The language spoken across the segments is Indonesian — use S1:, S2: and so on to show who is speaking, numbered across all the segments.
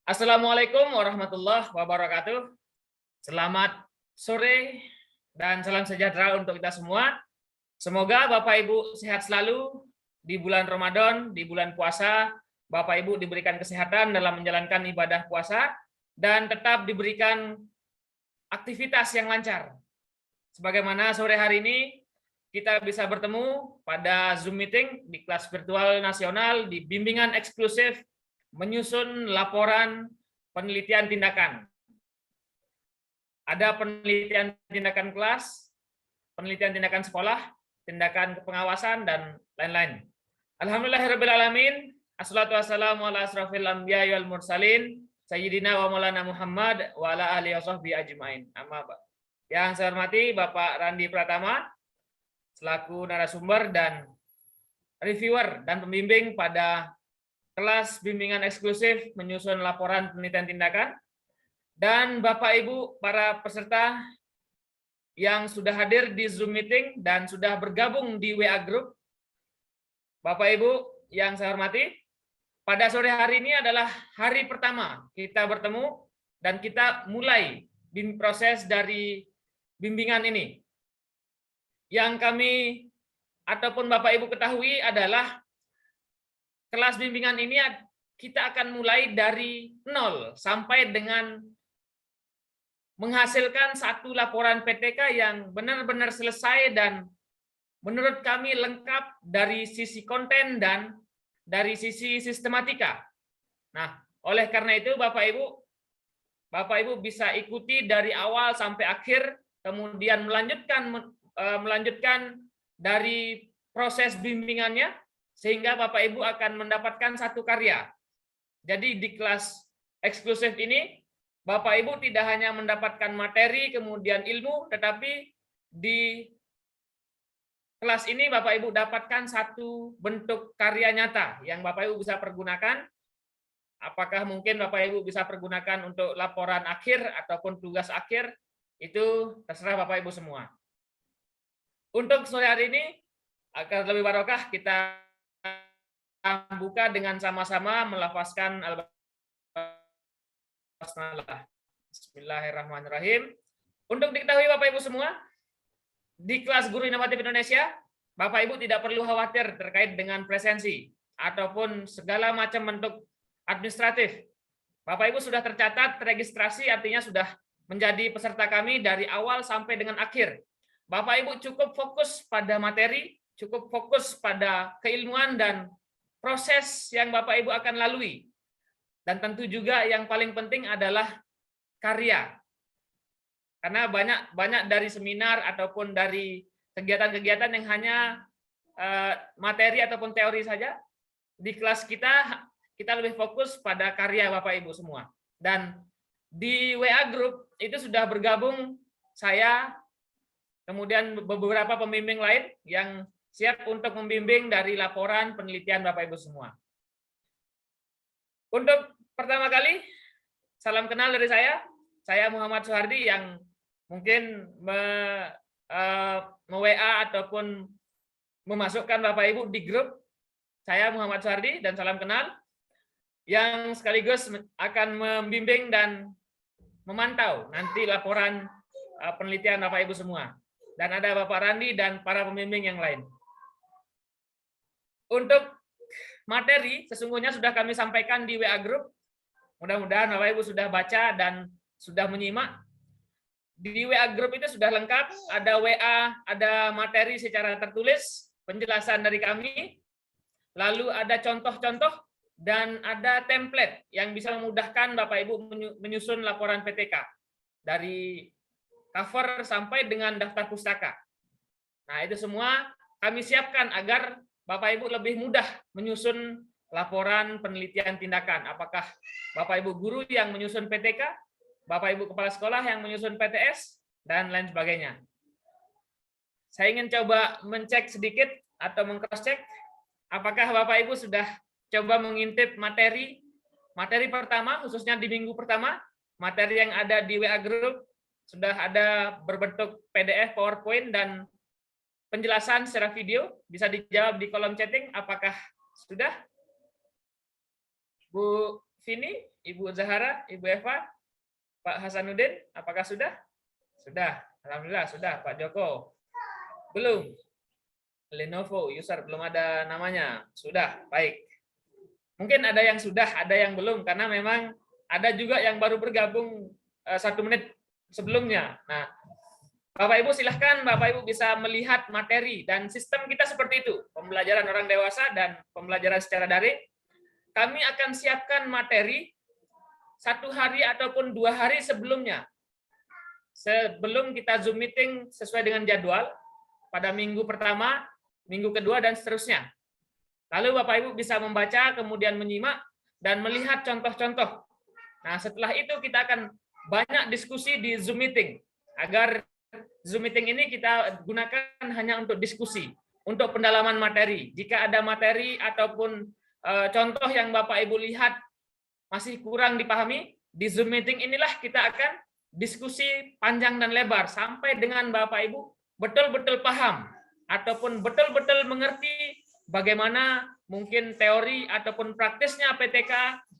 S1: Assalamualaikum warahmatullahi wabarakatuh. Selamat sore dan salam sejahtera untuk kita semua. Semoga Bapak Ibu sehat selalu di bulan Ramadan, di bulan puasa. Bapak Ibu diberikan kesehatan dalam menjalankan ibadah puasa dan tetap diberikan aktivitas yang lancar. Sebagaimana sore hari ini kita bisa bertemu pada Zoom meeting di kelas virtual nasional di bimbingan eksklusif menyusun laporan penelitian tindakan. Ada penelitian tindakan kelas, penelitian tindakan sekolah, tindakan pengawasan, dan lain-lain. Alhamdulillahirrabbilalamin, assalatu wassalamu ala asrafil anbiya wal mursalin, sayyidina wa maulana Muhammad wa ala alihi wasahbihi ajmain. Amma ba'd. Yang saya hormati Bapak Randi Pratama, selaku narasumber dan reviewer dan pembimbing pada kelas bimbingan eksklusif menyusun laporan penelitian tindakan, dan Bapak Ibu para peserta yang sudah hadir di Zoom meeting dan sudah bergabung di WA Group. Bapak Ibu yang saya hormati, pada sore hari ini adalah hari pertama kita bertemu dan kita mulai proses dari bimbingan ini. Yang kami ataupun Bapak Ibu ketahui adalah kelas bimbingan ini kita akan mulai dari nol sampai dengan menghasilkan satu laporan PTK yang benar-benar selesai dan menurut kami lengkap dari sisi konten dan dari sisi sistematika. Nah, oleh karena itu Bapak Ibu bisa ikuti dari awal sampai akhir, kemudian melanjutkan dari proses bimbingannya, sehingga Bapak Ibu akan mendapatkan satu karya. Jadi di kelas eksklusif ini, Bapak Ibu tidak hanya mendapatkan materi, kemudian ilmu, tetapi di kelas ini Bapak Ibu dapatkan satu bentuk karya nyata yang Bapak Ibu bisa pergunakan. Apakah mungkin Bapak Ibu bisa pergunakan untuk laporan akhir ataupun tugas akhir, itu terserah Bapak Ibu semua. Untuk sore hari ini, agar lebih barokah, kita buka dengan sama-sama melafazkan al-basmalah. Bismillahirrahmanirrahim. Untuk diketahui Bapak Ibu semua, di kelas Guru Inovatif Indonesia, Bapak Ibu tidak perlu khawatir terkait dengan presensi ataupun segala macam bentuk administratif. Bapak Ibu sudah tercatat registrasi, artinya sudah menjadi peserta kami dari awal sampai dengan akhir. Bapak Ibu cukup fokus pada materi, cukup fokus pada keilmuan dan proses yang Bapak Ibu akan lalui. Dan tentu juga yang paling penting adalah karya. Karena banyak dari seminar ataupun dari kegiatan-kegiatan yang hanya materi ataupun teori saja. Di kelas kita lebih fokus pada karya Bapak Ibu semua. Dan di WA Group itu sudah bergabung saya, kemudian beberapa pembimbing lain yang siap untuk membimbing dari laporan penelitian Bapak Ibu semua. Untuk pertama kali, salam kenal dari saya Muhammad Suhardi yang mungkin me-WA ataupun memasukkan Bapak Ibu di grup. Saya Muhammad Suhardi dan salam kenal, yang sekaligus akan membimbing dan memantau nanti laporan penelitian Bapak Ibu semua. Dan ada Bapak Randi dan para pembimbing yang lain. Untuk materi, sesungguhnya sudah kami sampaikan di WA Group. Mudah-mudahan Bapak Ibu sudah baca dan sudah menyimak. Di WA Group itu sudah lengkap, ada WA, ada materi secara tertulis, penjelasan dari kami, lalu ada contoh-contoh, dan ada template yang bisa memudahkan Bapak Ibu menyusun laporan PTK. Dari cover sampai dengan daftar pustaka. Nah, itu semua kami siapkan agar Bapak Ibu lebih mudah menyusun laporan penelitian tindakan. Apakah Bapak Ibu guru yang menyusun PTK, Bapak Ibu kepala sekolah yang menyusun PTS, dan lain sebagainya. Saya ingin coba mencek sedikit atau meng-cross-check apakah Bapak Ibu sudah coba mengintip materi pertama, khususnya di minggu pertama, materi yang ada di WA Group sudah ada berbentuk PDF, PowerPoint, dan penjelasan secara video. Bisa dijawab di kolom chatting, apakah sudah? Bu Vini, Ibu Zahara, Ibu Eva, Pak Hasanuddin, apakah sudah? Sudah, alhamdulillah sudah. Pak Joko, belum. Lenovo user belum ada namanya. Sudah, baik. Mungkin ada yang sudah, ada yang belum, karena memang ada juga yang baru bergabung 1 menit sebelumnya. Nah, Bapak Ibu silahkan, Bapak Ibu bisa melihat materi dan sistem kita seperti itu. Pembelajaran orang dewasa dan pembelajaran secara daring. Kami akan siapkan materi 1 hari ataupun 2 hari sebelumnya. Sebelum kita Zoom meeting sesuai dengan jadwal, pada minggu pertama, minggu kedua, dan seterusnya. Lalu Bapak Ibu bisa membaca, kemudian menyimak, dan melihat contoh-contoh. Nah, setelah itu kita akan banyak diskusi di Zoom meeting, agar Zoom meeting ini kita gunakan hanya untuk diskusi, untuk pendalaman materi. Jika ada materi ataupun contoh yang Bapak Ibu lihat masih kurang dipahami, di Zoom meeting inilah kita akan diskusi panjang dan lebar, sampai dengan Bapak Ibu betul-betul paham, ataupun betul-betul mengerti bagaimana mungkin teori ataupun praktisnya PTK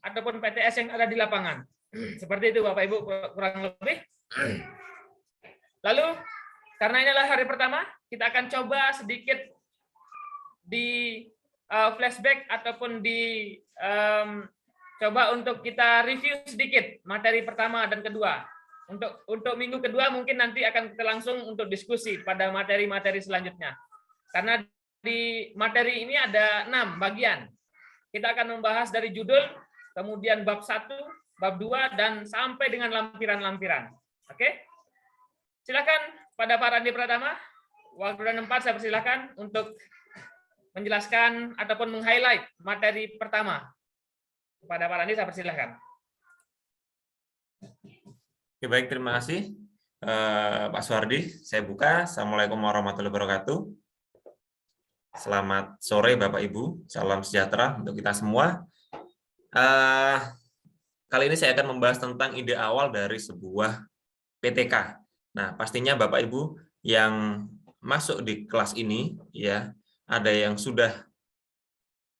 S1: ataupun PTS yang ada di lapangan. Seperti itu Bapak Ibu kurang lebih. Lalu karena inilah hari pertama, kita akan coba sedikit di flashback ataupun di coba untuk kita review sedikit materi pertama dan kedua. Untuk minggu kedua mungkin nanti akan kita langsung untuk diskusi pada materi-materi selanjutnya. Karena di materi ini ada 6 bagian. Kita akan membahas dari judul, kemudian bab 1, bab 2, dan sampai dengan lampiran-lampiran. Oke? Silakan pada Pak Randi Pratama, waktu dan tempat saya persilakan untuk menjelaskan ataupun meng-highlight materi pertama. Kepada Pak Randi saya persilakan.
S2: Oke, baik, terima kasih Pak Suhardi. Saya buka. Assalamualaikum warahmatullahi wabarakatuh. Selamat sore Bapak Ibu, salam sejahtera untuk kita semua. Kali ini saya akan membahas tentang ide awal dari sebuah PTK. Nah, pastinya Bapak Ibu yang masuk di kelas ini, ya, ada yang sudah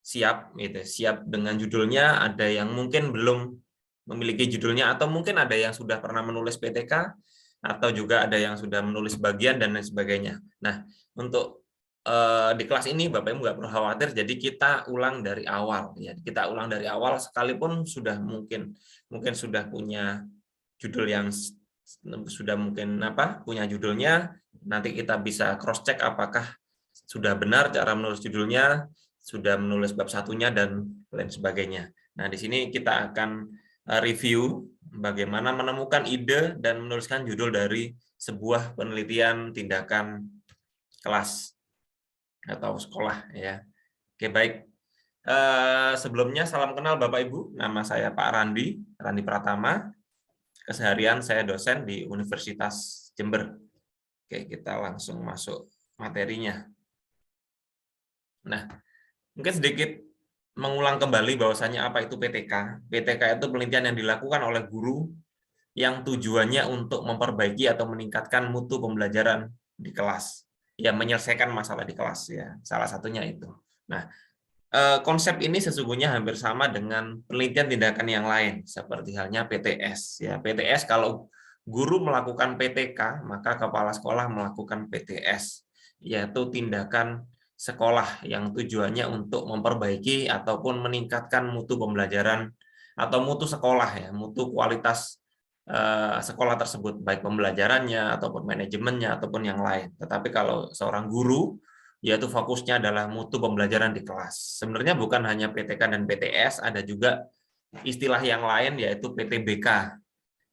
S2: siap, gitu, siap dengan judulnya, ada yang mungkin belum memiliki judulnya, atau mungkin ada yang sudah pernah menulis PTK, atau juga ada yang sudah menulis bagian dan lain sebagainya. Nah, untuk di kelas ini Bapak Ibu nggak perlu khawatir, jadi kita ulang dari awal, ya, kita ulang dari awal sekalipun sudah mungkin sudah punya judul yang sudah mungkin punya judulnya, nanti kita bisa cross check apakah sudah benar cara menulis judulnya, sudah menulis bab satunya dan lain sebagainya. Nah, di sini kita akan review bagaimana menemukan ide dan menuliskan judul dari sebuah penelitian tindakan kelas atau sekolah, ya. Oke, baik. Sebelumnya salam kenal Bapak Ibu, nama saya Pak Randi Pratama. Keseharian saya dosen di Universitas Jember. Oke, kita langsung masuk materinya. Nah, mungkin sedikit mengulang kembali bahwasannya apa itu PTK. PTK itu penelitian yang dilakukan oleh guru yang tujuannya untuk memperbaiki atau meningkatkan mutu pembelajaran di kelas. Ya, menyelesaikan masalah di kelas, ya. Salah satunya itu. Nah, konsep ini sesungguhnya hampir sama dengan penelitian tindakan yang lain, seperti halnya PTS. Ya, PTS kalau guru melakukan PTK, maka kepala sekolah melakukan PTS, yaitu tindakan sekolah yang tujuannya untuk memperbaiki ataupun meningkatkan mutu pembelajaran atau mutu sekolah, ya, mutu kualitas sekolah tersebut, baik pembelajarannya ataupun manajemennya ataupun yang lain. Tetapi kalau seorang guru, yaitu fokusnya adalah mutu pembelajaran di kelas. Sebenarnya bukan hanya PTK dan PTS, ada juga istilah yang lain yaitu PTBK,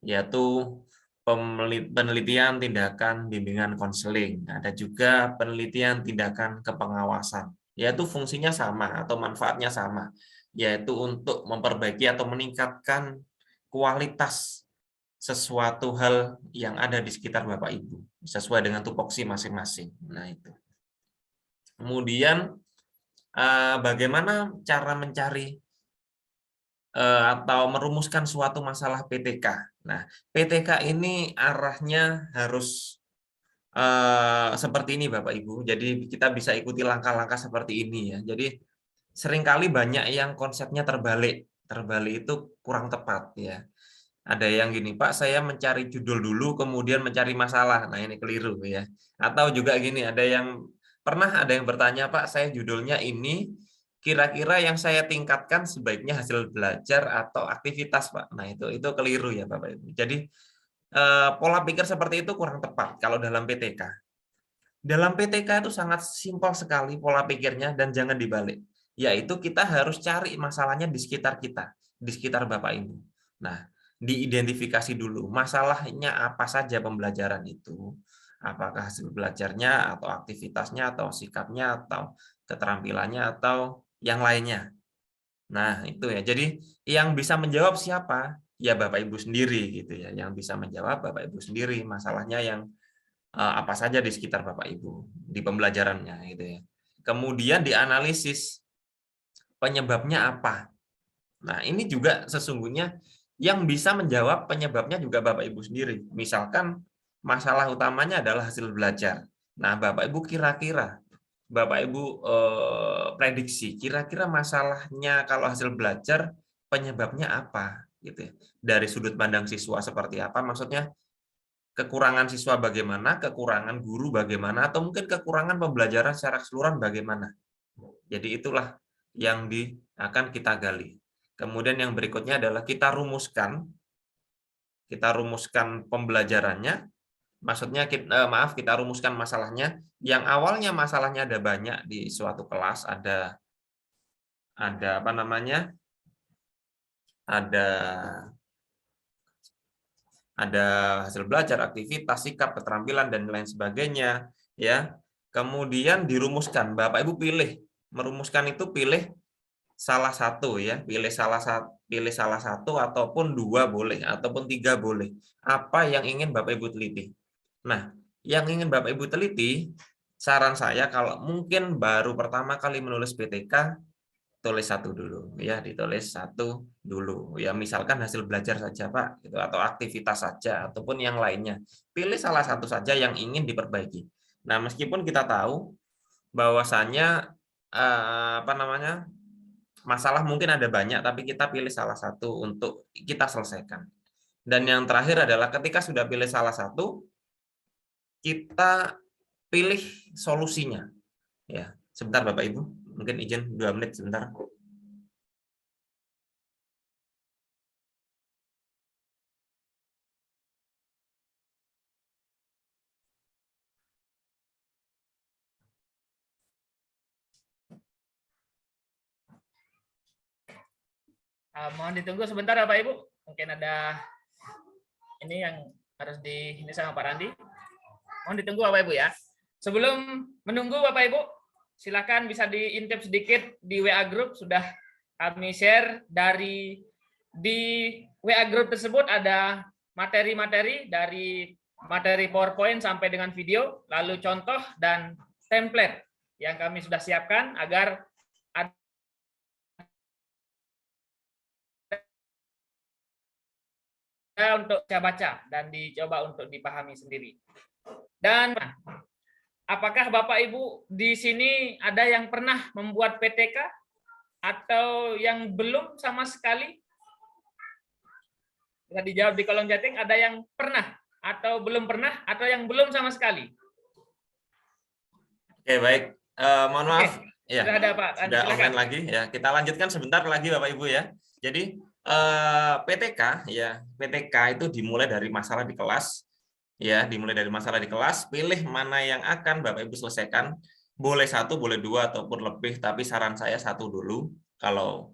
S2: yaitu penelitian tindakan bimbingan konseling. Ada juga penelitian tindakan kepengawasan, yaitu fungsinya sama atau manfaatnya sama, yaitu untuk memperbaiki atau meningkatkan kualitas sesuatu hal yang ada di sekitar Bapak Ibu, sesuai dengan tupoksi masing-masing. Nah, itu. Kemudian bagaimana cara mencari atau merumuskan suatu masalah PTK. Nah, PTK ini arahnya harus seperti ini Bapak Ibu. Jadi kita bisa ikuti langkah-langkah seperti ini, ya. Jadi seringkali banyak yang konsepnya terbalik. terbalik itu kurang tepat ya. Ada yang gini, Pak, saya mencari judul dulu kemudian mencari masalah. Nah, ini keliru ya. Atau juga gini, ada yang bertanya, Pak, saya judulnya ini, kira-kira yang saya tingkatkan sebaiknya hasil belajar atau aktivitas, Pak. Nah, itu keliru ya, Bapak Ibu. Jadi pola pikir seperti itu kurang tepat kalau dalam PTK. Dalam PTK itu sangat simpel sekali pola pikirnya dan jangan dibalik. Yaitu kita harus cari masalahnya di sekitar kita, di sekitar Bapak Ibu. Nah, diidentifikasi dulu masalahnya apa saja pembelajaran itu. Apakah hasil belajarnya atau aktivitasnya atau sikapnya atau keterampilannya atau yang lainnya. Nah, itu ya. Jadi yang bisa menjawab siapa? Ya Bapak Ibu sendiri gitu ya. Yang bisa menjawab Bapak Ibu sendiri masalahnya yang apa saja di sekitar Bapak Ibu di pembelajarannya gitu ya. Kemudian dianalisis penyebabnya apa. Nah, ini juga sesungguhnya yang bisa menjawab penyebabnya juga Bapak Ibu sendiri. Misalkan masalah utamanya adalah hasil belajar. Nah, Bapak Ibu kira-kira Bapak Ibu prediksi kira-kira masalahnya kalau hasil belajar penyebabnya apa gitu ya. Dari sudut pandang siswa seperti apa? Maksudnya kekurangan siswa bagaimana, kekurangan guru bagaimana, atau mungkin kekurangan pembelajaran secara keseluruhan bagaimana. Jadi itulah yang akan kita gali. Kemudian yang berikutnya adalah kita rumuskan pembelajarannya. Maksudnya kita rumuskan masalahnya. Yang awalnya masalahnya ada banyak di suatu kelas, ada apa namanya? Ada hasil belajar, aktivitas, sikap, keterampilan dan lain sebagainya, ya. Kemudian dirumuskan, Bapak Ibu merumuskan itu pilih salah satu ya, pilih salah satu ataupun dua boleh, ataupun tiga boleh. Apa yang ingin Bapak Ibu teliti? Nah, yang ingin Bapak Ibu teliti, saran saya kalau mungkin baru pertama kali menulis PTK, tulis satu dulu ya, ditulis satu dulu ya, misalkan hasil belajar saja Pak gitu, atau aktivitas saja ataupun yang lainnya, pilih salah satu saja yang ingin diperbaiki. Nah, meskipun kita tahu bahwasannya apa namanya, masalah mungkin ada banyak tapi kita pilih salah satu untuk kita selesaikan. Dan yang terakhir adalah ketika sudah pilih salah satu, kita pilih solusinya ya. Sebentar Bapak Ibu, mungkin izin 2 menit sebentar.
S1: Mohon ditunggu sebentar Bapak Ibu. Mungkin ada ini yang harus ini sama Pak Randi. Mohon ditunggu Bapak Ibu ya. Sebelum menunggu Bapak Ibu, silakan bisa diintip sedikit di WA Group, sudah kami share di WA Group tersebut ada materi-materi dari materi PowerPoint sampai dengan video, lalu contoh dan template yang kami sudah siapkan agar untuk saya baca dan dicoba untuk dipahami sendiri. Dan apakah Bapak Ibu di sini ada yang pernah membuat PTK atau yang belum sama sekali? Bisa dijawab di kolom chatting, ada yang pernah atau belum pernah atau yang belum sama sekali?
S2: Oke, baik. Mohon maaf. Ya,
S1: sudah ada Pak.
S2: Sudah online lagi ya. Kita lanjutkan sebentar lagi Bapak Ibu ya. Jadi PTK ya, PTK itu dimulai dari masalah di kelas ya, dimulai dari masalah di kelas, pilih mana yang akan Bapak Ibu selesaikan, boleh satu, boleh dua ataupun lebih, tapi saran saya satu dulu kalau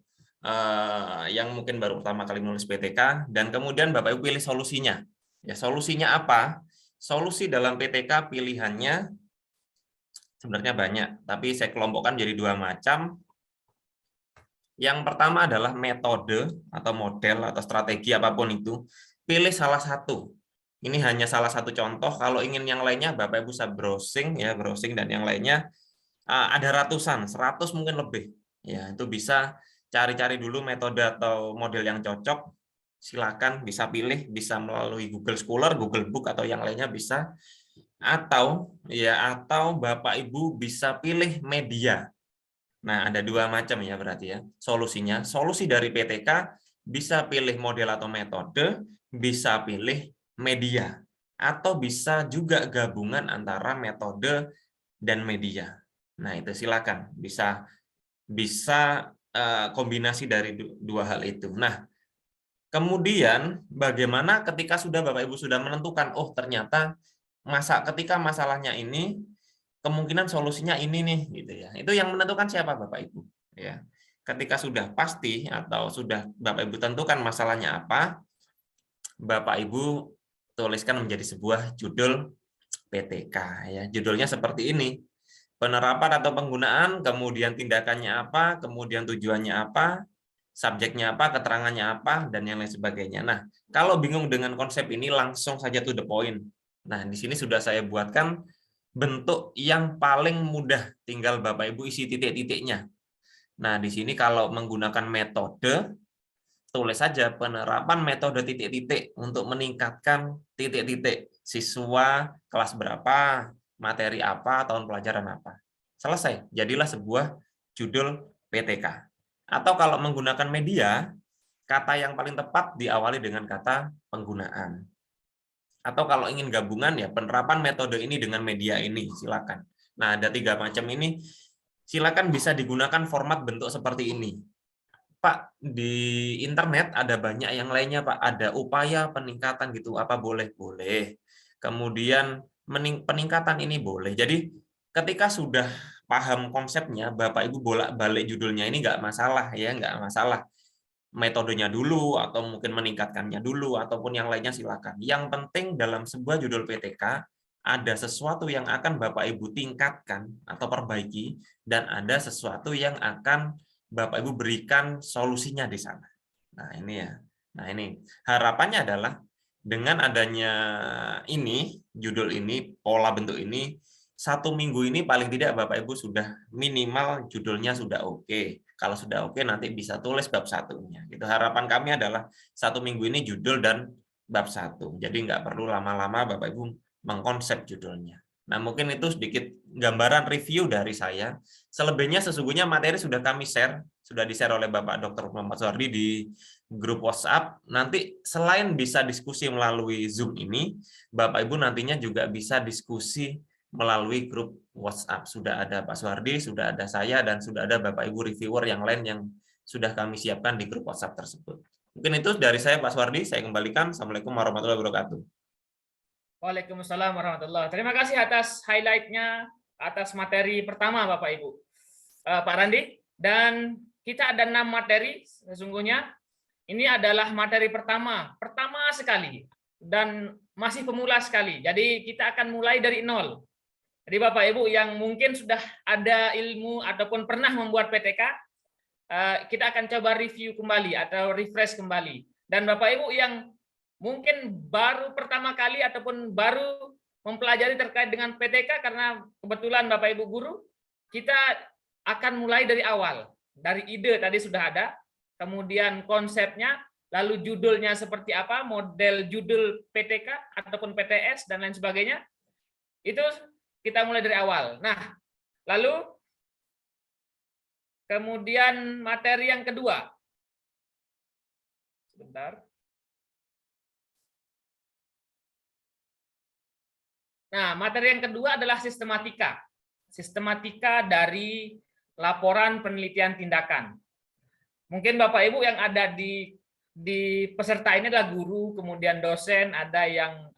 S2: yang mungkin baru pertama kali menulis PTK, dan kemudian Bapak Ibu pilih solusinya. Ya, solusinya apa? Solusi dalam PTK pilihannya sebenarnya banyak, tapi saya kelompokkan jadi 2 macam. Yang pertama adalah metode atau model atau strategi apapun itu, pilih salah satu. Ini hanya salah satu contoh, kalau ingin yang lainnya Bapak Ibu bisa browsing ya, browsing dan yang lainnya ada ratusan, 100 mungkin lebih. Ya, itu bisa cari-cari dulu metode atau model yang cocok. Silakan bisa pilih, bisa melalui Google Scholar, Google Book atau yang lainnya bisa. Atau Bapak Ibu bisa pilih media. Nah, ada dua macam ya berarti ya solusinya. Solusi dari PTK bisa pilih model atau metode, bisa pilih media, atau bisa juga gabungan antara metode dan media. Nah, itu silakan bisa bisa kombinasi dari dua hal itu. Nah, kemudian bagaimana ketika sudah Bapak Ibu sudah menentukan, oh ternyata ketika masalahnya ini kemungkinan solusinya ini nih gitu ya. Itu yang menentukan siapa Bapak Ibu ya. Ketika sudah pasti atau sudah Bapak Ibu tentukan masalahnya apa, Bapak Ibu tuliskan menjadi sebuah judul PTK ya. Judulnya seperti ini. Penerapan atau penggunaan, kemudian tindakannya apa, kemudian tujuannya apa, subjeknya apa, keterangannya apa, dan yang lain sebagainya. Nah, kalau bingung dengan konsep ini langsung saja to the point. Nah, di sini sudah saya buatkan bentuk yang paling mudah, tinggal Bapak Ibu isi titik-titiknya. Nah, di sini kalau menggunakan metode, tulis saja penerapan metode titik-titik untuk meningkatkan titik-titik siswa kelas berapa, materi apa, tahun pelajaran apa. Selesai, jadilah sebuah judul PTK. Atau kalau menggunakan media, kata yang paling tepat diawali dengan kata penggunaan. Atau kalau ingin gabungan ya penerapan metode ini dengan media ini, silakan. Nah, ada 3 macam ini, silakan bisa digunakan format bentuk seperti ini. Pak, di internet ada banyak yang lainnya, Pak. Ada upaya peningkatan gitu, apa boleh? Boleh. Kemudian peningkatan ini boleh. Jadi ketika sudah paham konsepnya, Bapak Ibu bolak-balik judulnya ini nggak masalah ya, nggak masalah. Metodenya dulu atau mungkin meningkatkannya dulu ataupun yang lainnya silakan. Yang penting dalam sebuah judul PTK ada sesuatu yang akan Bapak Ibu tingkatkan atau perbaiki dan ada sesuatu yang akan Bapak Ibu berikan solusinya di sana. Nah, ini ya. Nah, ini harapannya adalah dengan adanya ini, judul ini, pola bentuk ini, 1 minggu ini paling tidak Bapak Ibu sudah minimal judulnya sudah oke. Kalau sudah oke nanti bisa tulis bab 1-nya. Gitu. Harapan kami adalah 1 minggu ini judul dan bab 1. Jadi nggak perlu lama-lama Bapak Ibu mengkonsep judulnya. Nah, mungkin itu sedikit gambaran review dari saya. Selebihnya sesungguhnya materi sudah kami share, sudah di-share oleh Bapak Dr. Muhammad Suhardi di grup WhatsApp. Nanti selain bisa diskusi melalui Zoom ini, Bapak Ibu nantinya juga bisa diskusi melalui grup WhatsApp. Sudah ada Pak Suhardi, sudah ada saya, dan sudah ada Bapak Ibu reviewer yang lain yang sudah kami siapkan di grup WhatsApp tersebut. Mungkin itu dari saya Pak Suhardi, saya kembalikan. Assalamualaikum warahmatullahi wabarakatuh.
S1: Waalaikumsalam warahmatullahi. Terima kasih atas highlight-nya, atas materi pertama Bapak Ibu. Pak Randi, dan kita ada 6 materi sesungguhnya. Ini adalah materi pertama sekali, dan masih pemula sekali. Jadi kita akan mulai dari nol. Jadi Bapak Ibu yang mungkin sudah ada ilmu ataupun pernah membuat PTK, kita akan coba review kembali atau refresh kembali. Dan Bapak Ibu yang mungkin baru pertama kali ataupun baru mempelajari terkait dengan PTK karena kebetulan Bapak Ibu guru, kita akan mulai dari awal. Dari ide tadi sudah ada, kemudian konsepnya, lalu judulnya seperti apa, model judul PTK ataupun PTS dan lain sebagainya. Itu kita mulai dari awal. Nah, lalu kemudian materi yang kedua. Sebentar. Nah, materi yang kedua adalah sistematika. Sistematika dari laporan penelitian tindakan. Mungkin Bapak Ibu yang ada di peserta ini adalah guru, kemudian dosen, ada yang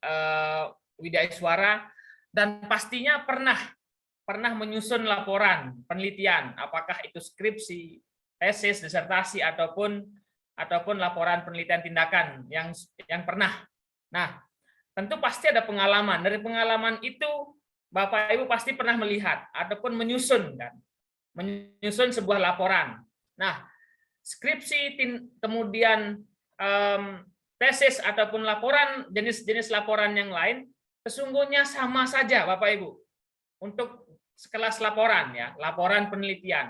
S1: widaiswara, dan pastinya pernah menyusun laporan penelitian, apakah itu skripsi, tesis, disertasi ataupun laporan penelitian tindakan yang pernah. Nah, tentu pasti ada pengalaman. Dari pengalaman itu Bapak Ibu pasti pernah melihat ataupun menyusun sebuah laporan. Nah, skripsi kemudian tesis ataupun laporan, jenis-jenis laporan yang lain sesungguhnya sama saja Bapak Ibu. Untuk sekelas laporan ya, laporan penelitian.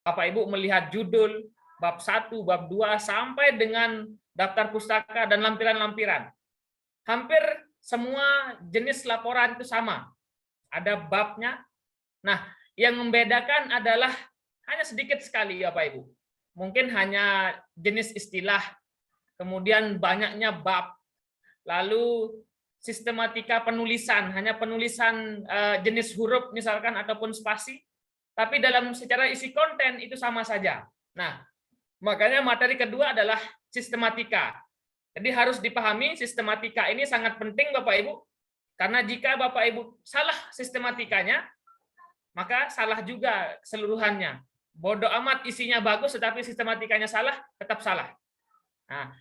S1: Bapak Ibu melihat judul, bab 1, bab 2 sampai dengan daftar pustaka dan lampiran-lampiran. Hampir semua jenis laporan itu sama. Ada babnya. Nah, yang membedakan adalah hanya sedikit sekali Bapak Ibu. Mungkin hanya jenis istilah, kemudian banyaknya bab, lalu sistematika penulisan, hanya penulisan jenis huruf misalkan ataupun spasi, tapi dalam secara isi konten itu sama saja. Nah, makanya materi kedua adalah sistematika. Jadi harus dipahami sistematika ini sangat penting Bapak Ibu, karena jika Bapak Ibu salah sistematikanya, maka salah juga keseluruhannya. Bodoh amat isinya bagus, tetapi sistematikanya salah, tetap salah. Nah,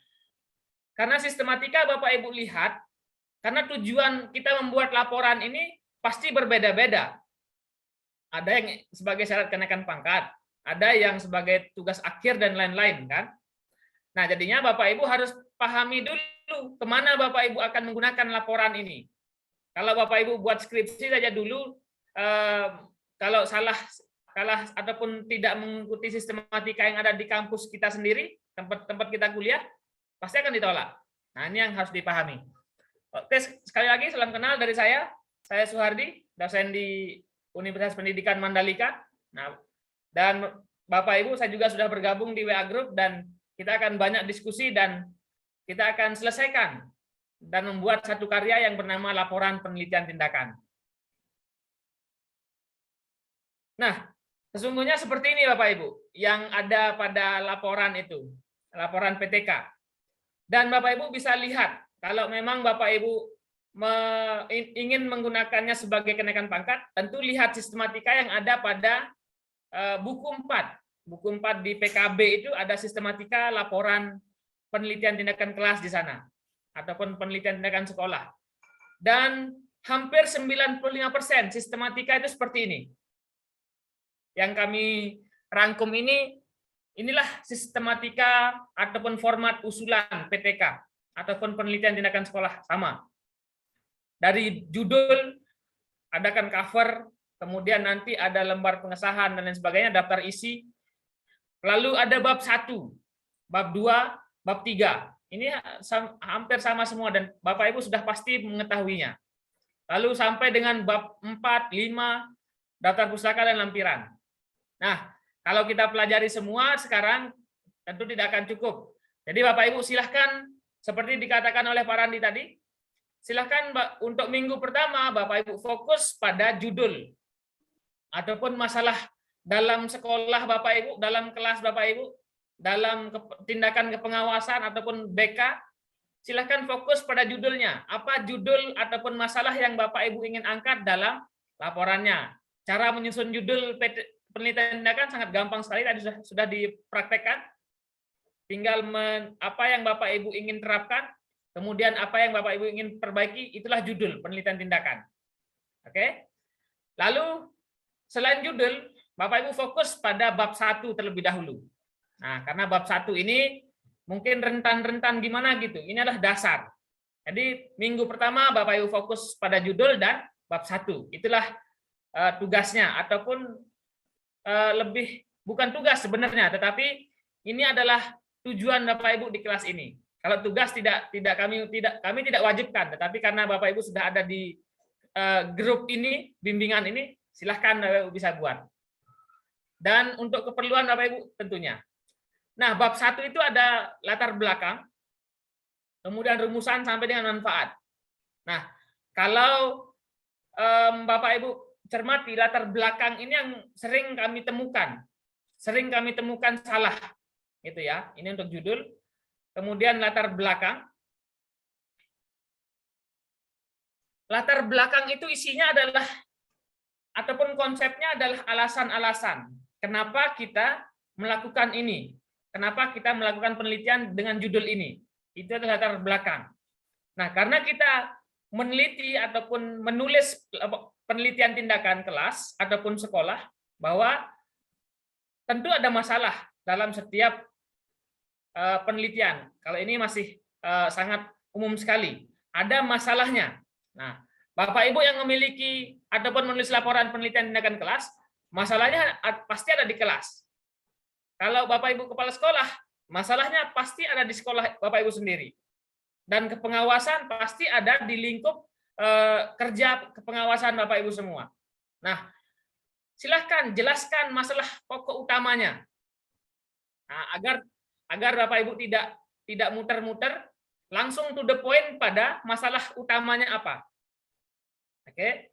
S1: karena sistematika Bapak Ibu lihat, karena tujuan kita membuat laporan ini pasti berbeda-beda. Ada yang sebagai syarat kenaikan pangkat, ada yang sebagai tugas akhir dan lain-lain kan. Nah, jadinya Bapak Ibu harus pahami dulu kemana Bapak Ibu akan menggunakan laporan ini. Kalau Bapak Ibu buat skripsi saja dulu, kalau salah ataupun tidak mengikuti sistematika yang ada di kampus kita sendiri, tempat kita kuliah, pasti akan ditolak. Nah, ini yang harus dipahami. Oke, sekali lagi salam kenal dari saya Suhardi, dosen di Universitas Pendidikan Mandalika. Nah, dan Bapak Ibu, saya juga sudah bergabung di WA Group dan kita akan banyak diskusi dan kita akan selesaikan dan membuat satu karya yang bernama Laporan Penelitian Tindakan. Nah, sesungguhnya seperti ini Bapak Ibu, yang ada pada laporan itu, laporan PTK. Dan Bapak Ibu bisa lihat, kalau memang Bapak Ibu ingin menggunakannya sebagai kenaikan pangkat, tentu lihat sistematika yang ada pada buku 4. Buku 4 di PKB itu ada sistematika laporan penelitian tindakan kelas di sana, ataupun penelitian tindakan sekolah. Dan hampir 95% sistematika itu seperti ini. Yang kami rangkum ini, inilah sistematika ataupun format usulan PTK ataupun penelitian tindakan sekolah sama. Dari judul, adakan cover, kemudian nanti ada lembar pengesahan dan lain sebagainya, daftar isi. Lalu ada bab 1, bab 2, bab 3. Ini hampir sama semua dan Bapak Ibu sudah pasti mengetahuinya. Lalu sampai dengan bab 4, 5, daftar pustaka dan lampiran. Nah, kalau kita pelajari semua sekarang tentu tidak akan cukup. Jadi Bapak Ibu silahkan, seperti dikatakan oleh Pak Randi tadi, silahkan untuk minggu pertama Bapak Ibu fokus pada judul ataupun masalah dalam sekolah Bapak Ibu, dalam kelas Bapak Ibu, dalam tindakan kepengawasan ataupun BK, silahkan fokus pada judulnya. Apa judul ataupun masalah yang Bapak Ibu ingin angkat dalam laporannya. Cara menyusun judul penelitian tindakan sangat gampang sekali, tadi sudah dipraktekkan. Tinggal apa yang Bapak Ibu ingin terapkan, kemudian apa yang Bapak Ibu ingin perbaiki, itulah judul penelitian tindakan. Oke. Lalu selain judul, Bapak Ibu fokus pada bab 1 terlebih dahulu. Nah, karena bab 1 ini mungkin rentan-rentan gimana gitu. Ini adalah dasar. Jadi minggu pertama Bapak Ibu fokus pada judul dan bab 1. Itulah tugasnya, ataupun lebih bukan tugas sebenarnya, tetapi ini adalah tujuan Bapak Ibu di kelas ini. Kalau tugas kami tidak wajibkan, tetapi karena Bapak Ibu sudah ada di grup ini, bimbingan ini, silahkan Bapak Ibu bisa buat. Dan untuk keperluan Bapak Ibu tentunya. Nah, bab 1 itu ada latar belakang, kemudian rumusan sampai dengan manfaat. Nah, kalau Bapak Ibu cermati, latar belakang ini yang sering kami temukan salah, gitu ya. Ini untuk judul. Kemudian latar belakang. Latar belakang itu isinya adalah ataupun konsepnya adalah alasan-alasan kenapa kita melakukan ini, kenapa kita melakukan penelitian dengan judul ini. Itu adalah latar belakang. Nah, karena kita meneliti ataupun menulis penelitian tindakan kelas ataupun sekolah, bahwa tentu ada masalah dalam setiap penelitian. Kalau ini masih sangat umum sekali. Ada masalahnya. Nah, Bapak Ibu yang memiliki ataupun menulis laporan penelitian tindakan kelas, masalahnya pasti ada di kelas. Kalau Bapak Ibu kepala sekolah, masalahnya pasti ada di sekolah Bapak Ibu sendiri. Dan kepengawasan pasti ada di lingkup kerja kepengawasan Bapak Ibu semua. Nah, silahkan jelaskan masalah pokok utamanya. Nah, agar Bapak Ibu tidak muter-muter, langsung to the point pada masalah utamanya apa. Oke.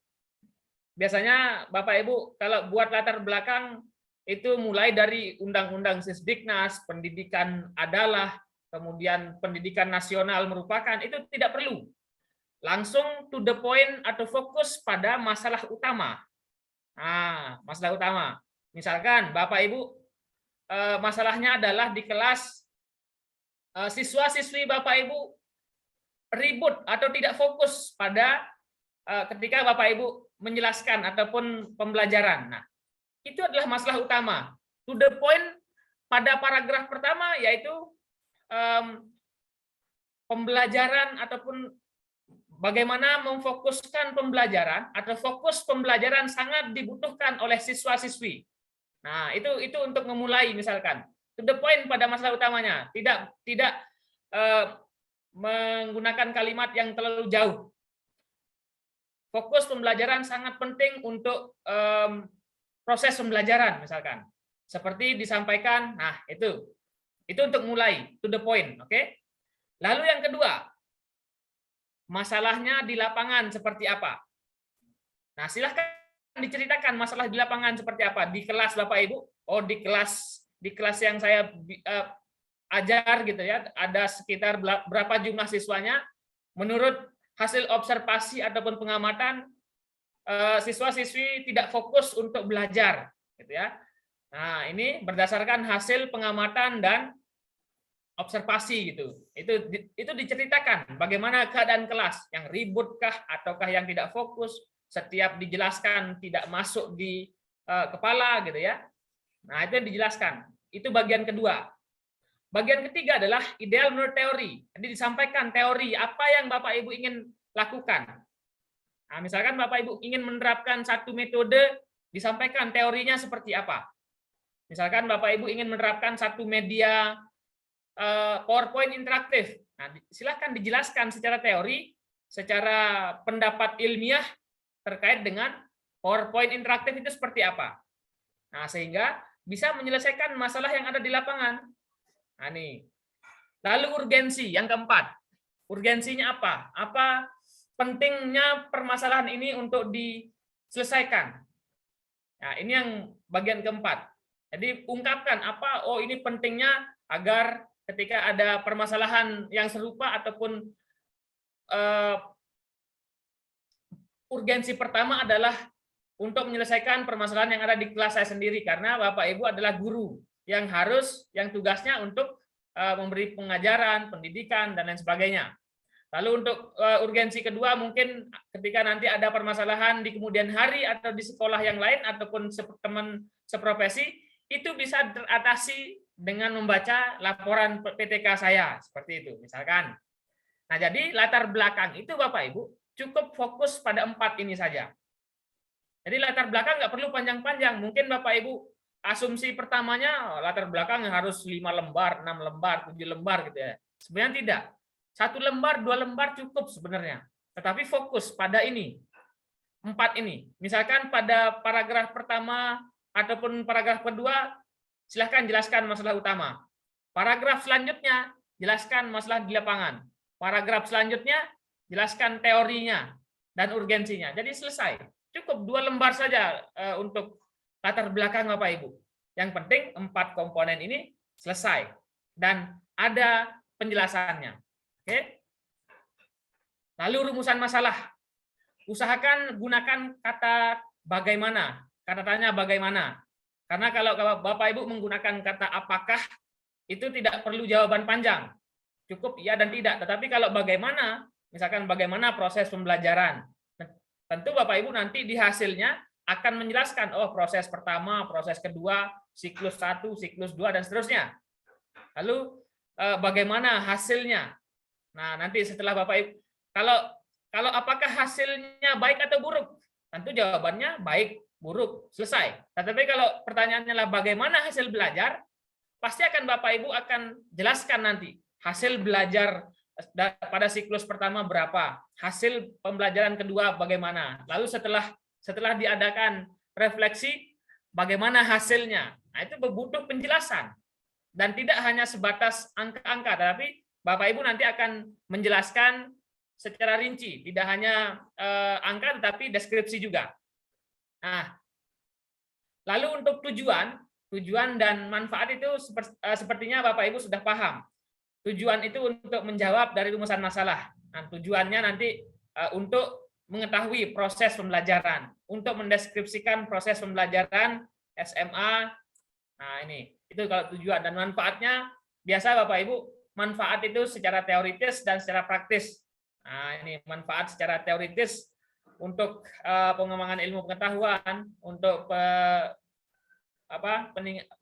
S1: Biasanya Bapak Ibu kalau buat latar belakang itu mulai dari Undang-Undang Sisdiknas, pendidikan adalah, kemudian pendidikan nasional merupakan, itu tidak perlu. Langsung to the point atau fokus pada masalah utama. Nah, masalah utama. Misalkan Bapak Ibu masalahnya adalah di kelas siswa-siswi Bapak Ibu ribut atau tidak fokus pada ketika Bapak Ibu menjelaskan ataupun pembelajaran. Nah, itu adalah masalah utama. To the point pada paragraf pertama yaitu pembelajaran ataupun bagaimana memfokuskan pembelajaran atau fokus pembelajaran sangat dibutuhkan oleh siswa-siswi. Nah, itu untuk memulai misalkan to the point pada masalah utamanya, tidak menggunakan kalimat yang terlalu jauh. Fokus pembelajaran sangat penting untuk proses pembelajaran misalkan. Seperti disampaikan, nah itu untuk mulai to the point, oke? Lalu yang kedua, masalahnya di lapangan seperti apa? Nah, silahkan diceritakan masalah di lapangan seperti apa di kelas Bapak Ibu. Oh, di kelas yang saya ajar gitu ya, ada sekitar berapa jumlah siswanya? Menurut hasil observasi ataupun pengamatan, siswa-siswi tidak fokus untuk belajar, gitu ya. Nah, ini berdasarkan hasil pengamatan dan observasi gitu. Itu diceritakan bagaimana keadaan kelas, yang ributkah ataukah yang tidak fokus, setiap dijelaskan tidak masuk di kepala gitu ya. Nah, itu yang dijelaskan. Itu bagian kedua. Bagian ketiga adalah ideal menurut teori. Jadi disampaikan teori apa yang Bapak Ibu ingin lakukan. Nah, misalkan Bapak Ibu ingin menerapkan satu metode, disampaikan teorinya seperti apa. Misalkan Bapak Ibu ingin menerapkan satu media PowerPoint interaktif. Nah, silakan dijelaskan secara teori, secara pendapat ilmiah terkait dengan PowerPoint interaktif itu seperti apa. Nah, sehingga bisa menyelesaikan masalah yang ada di lapangan. Nah, nih. Lalu urgensi yang keempat. Urgensinya apa? Apa pentingnya permasalahan ini untuk diselesaikan? Nah, ini yang bagian keempat. Jadi ungkapkan apa, oh ini pentingnya agar ketika ada permasalahan yang serupa ataupun urgensi pertama adalah untuk menyelesaikan permasalahan yang ada di kelas saya sendiri, karena Bapak Ibu adalah guru yang tugasnya untuk memberi pengajaran, pendidikan, dan lain sebagainya. Lalu untuk urgensi kedua, mungkin ketika nanti ada permasalahan di kemudian hari atau di sekolah yang lain ataupun teman seprofesi, itu bisa teratasi dengan membaca laporan PTK saya, seperti itu misalkan. Nah, jadi latar belakang itu Bapak Ibu cukup fokus pada 4 ini saja. Jadi latar belakang nggak perlu panjang-panjang. Mungkin Bapak Ibu asumsi pertamanya latar belakang harus 5 lembar, 6 lembar, 7 lembar gitu ya. Sebenarnya tidak. 1 lembar, 2 lembar cukup sebenarnya. Tetapi fokus pada ini. 4 ini. Misalkan pada paragraf pertama ataupun paragraf kedua, silahkan jelaskan masalah utama. Paragraf selanjutnya, jelaskan masalah di lapangan. Paragraf selanjutnya, jelaskan teorinya dan urgensinya. Jadi selesai. Cukup 2 lembar saja untuk latar belakang Bapak Ibu. Yang penting 4 komponen ini selesai. Dan ada penjelasannya. Oke. Lalu rumusan masalah. Usahakan gunakan kata bagaimana. Kata tanya bagaimana. Karena kalau Bapak Ibu menggunakan kata apakah, itu tidak perlu jawaban panjang. Cukup iya dan tidak. Tetapi kalau bagaimana, misalkan bagaimana proses pembelajaran, tentu Bapak Ibu nanti di hasilnya akan menjelaskan, oh proses pertama, proses kedua, siklus 1, siklus 2, dan seterusnya. Lalu bagaimana hasilnya? Nah, nanti setelah Bapak Ibu, kalau apakah hasilnya baik atau buruk? Tentu jawabannya baik, buruk, selesai. Tetapi kalau pertanyaannya adalah bagaimana hasil belajar, pasti akan Bapak Ibu akan jelaskan nanti hasil belajar pada siklus pertama berapa, hasil pembelajaran kedua bagaimana. Lalu setelah diadakan refleksi, bagaimana hasilnya. Nah, itu butuh penjelasan. Dan tidak hanya sebatas angka-angka, tapi Bapak Ibu nanti akan menjelaskan secara rinci, tidak hanya angka tetapi deskripsi juga. Nah, lalu untuk tujuan dan manfaat itu sepertinya Bapak Ibu sudah paham. Tujuan itu untuk menjawab dari rumusan masalah. Nah, tujuannya nanti untuk mengetahui proses pembelajaran, untuk mendeskripsikan proses pembelajaran SMA. Nah, ini itu kalau tujuan, dan manfaatnya biasa Bapak Ibu, manfaat itu secara teoritis dan secara praktis. Nah, ini manfaat secara teoritis untuk pengembangan ilmu pengetahuan, untuk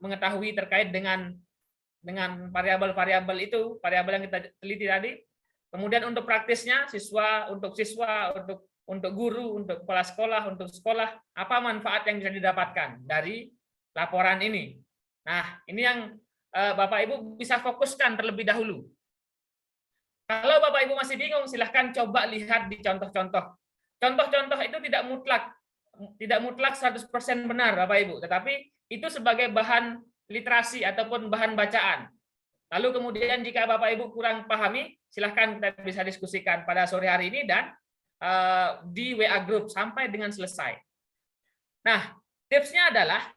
S1: mengetahui terkait dengan variabel-variabel itu, variabel yang kita teliti tadi. Kemudian untuk praktisnya, untuk guru, untuk kepala sekolah, untuk sekolah, apa manfaat yang bisa didapatkan dari laporan ini. Nah, ini yang Bapak Ibu bisa fokuskan terlebih dahulu. Kalau Bapak Ibu masih bingung, silahkan coba lihat di contoh-contoh. Contoh-contoh itu tidak mutlak 100% benar Bapak Ibu, tetapi itu sebagai bahan literasi ataupun bahan bacaan. Lalu kemudian jika Bapak Ibu kurang pahami, silahkan kita bisa diskusikan pada sore hari ini dan di WA Group sampai dengan selesai. Nah, tipsnya adalah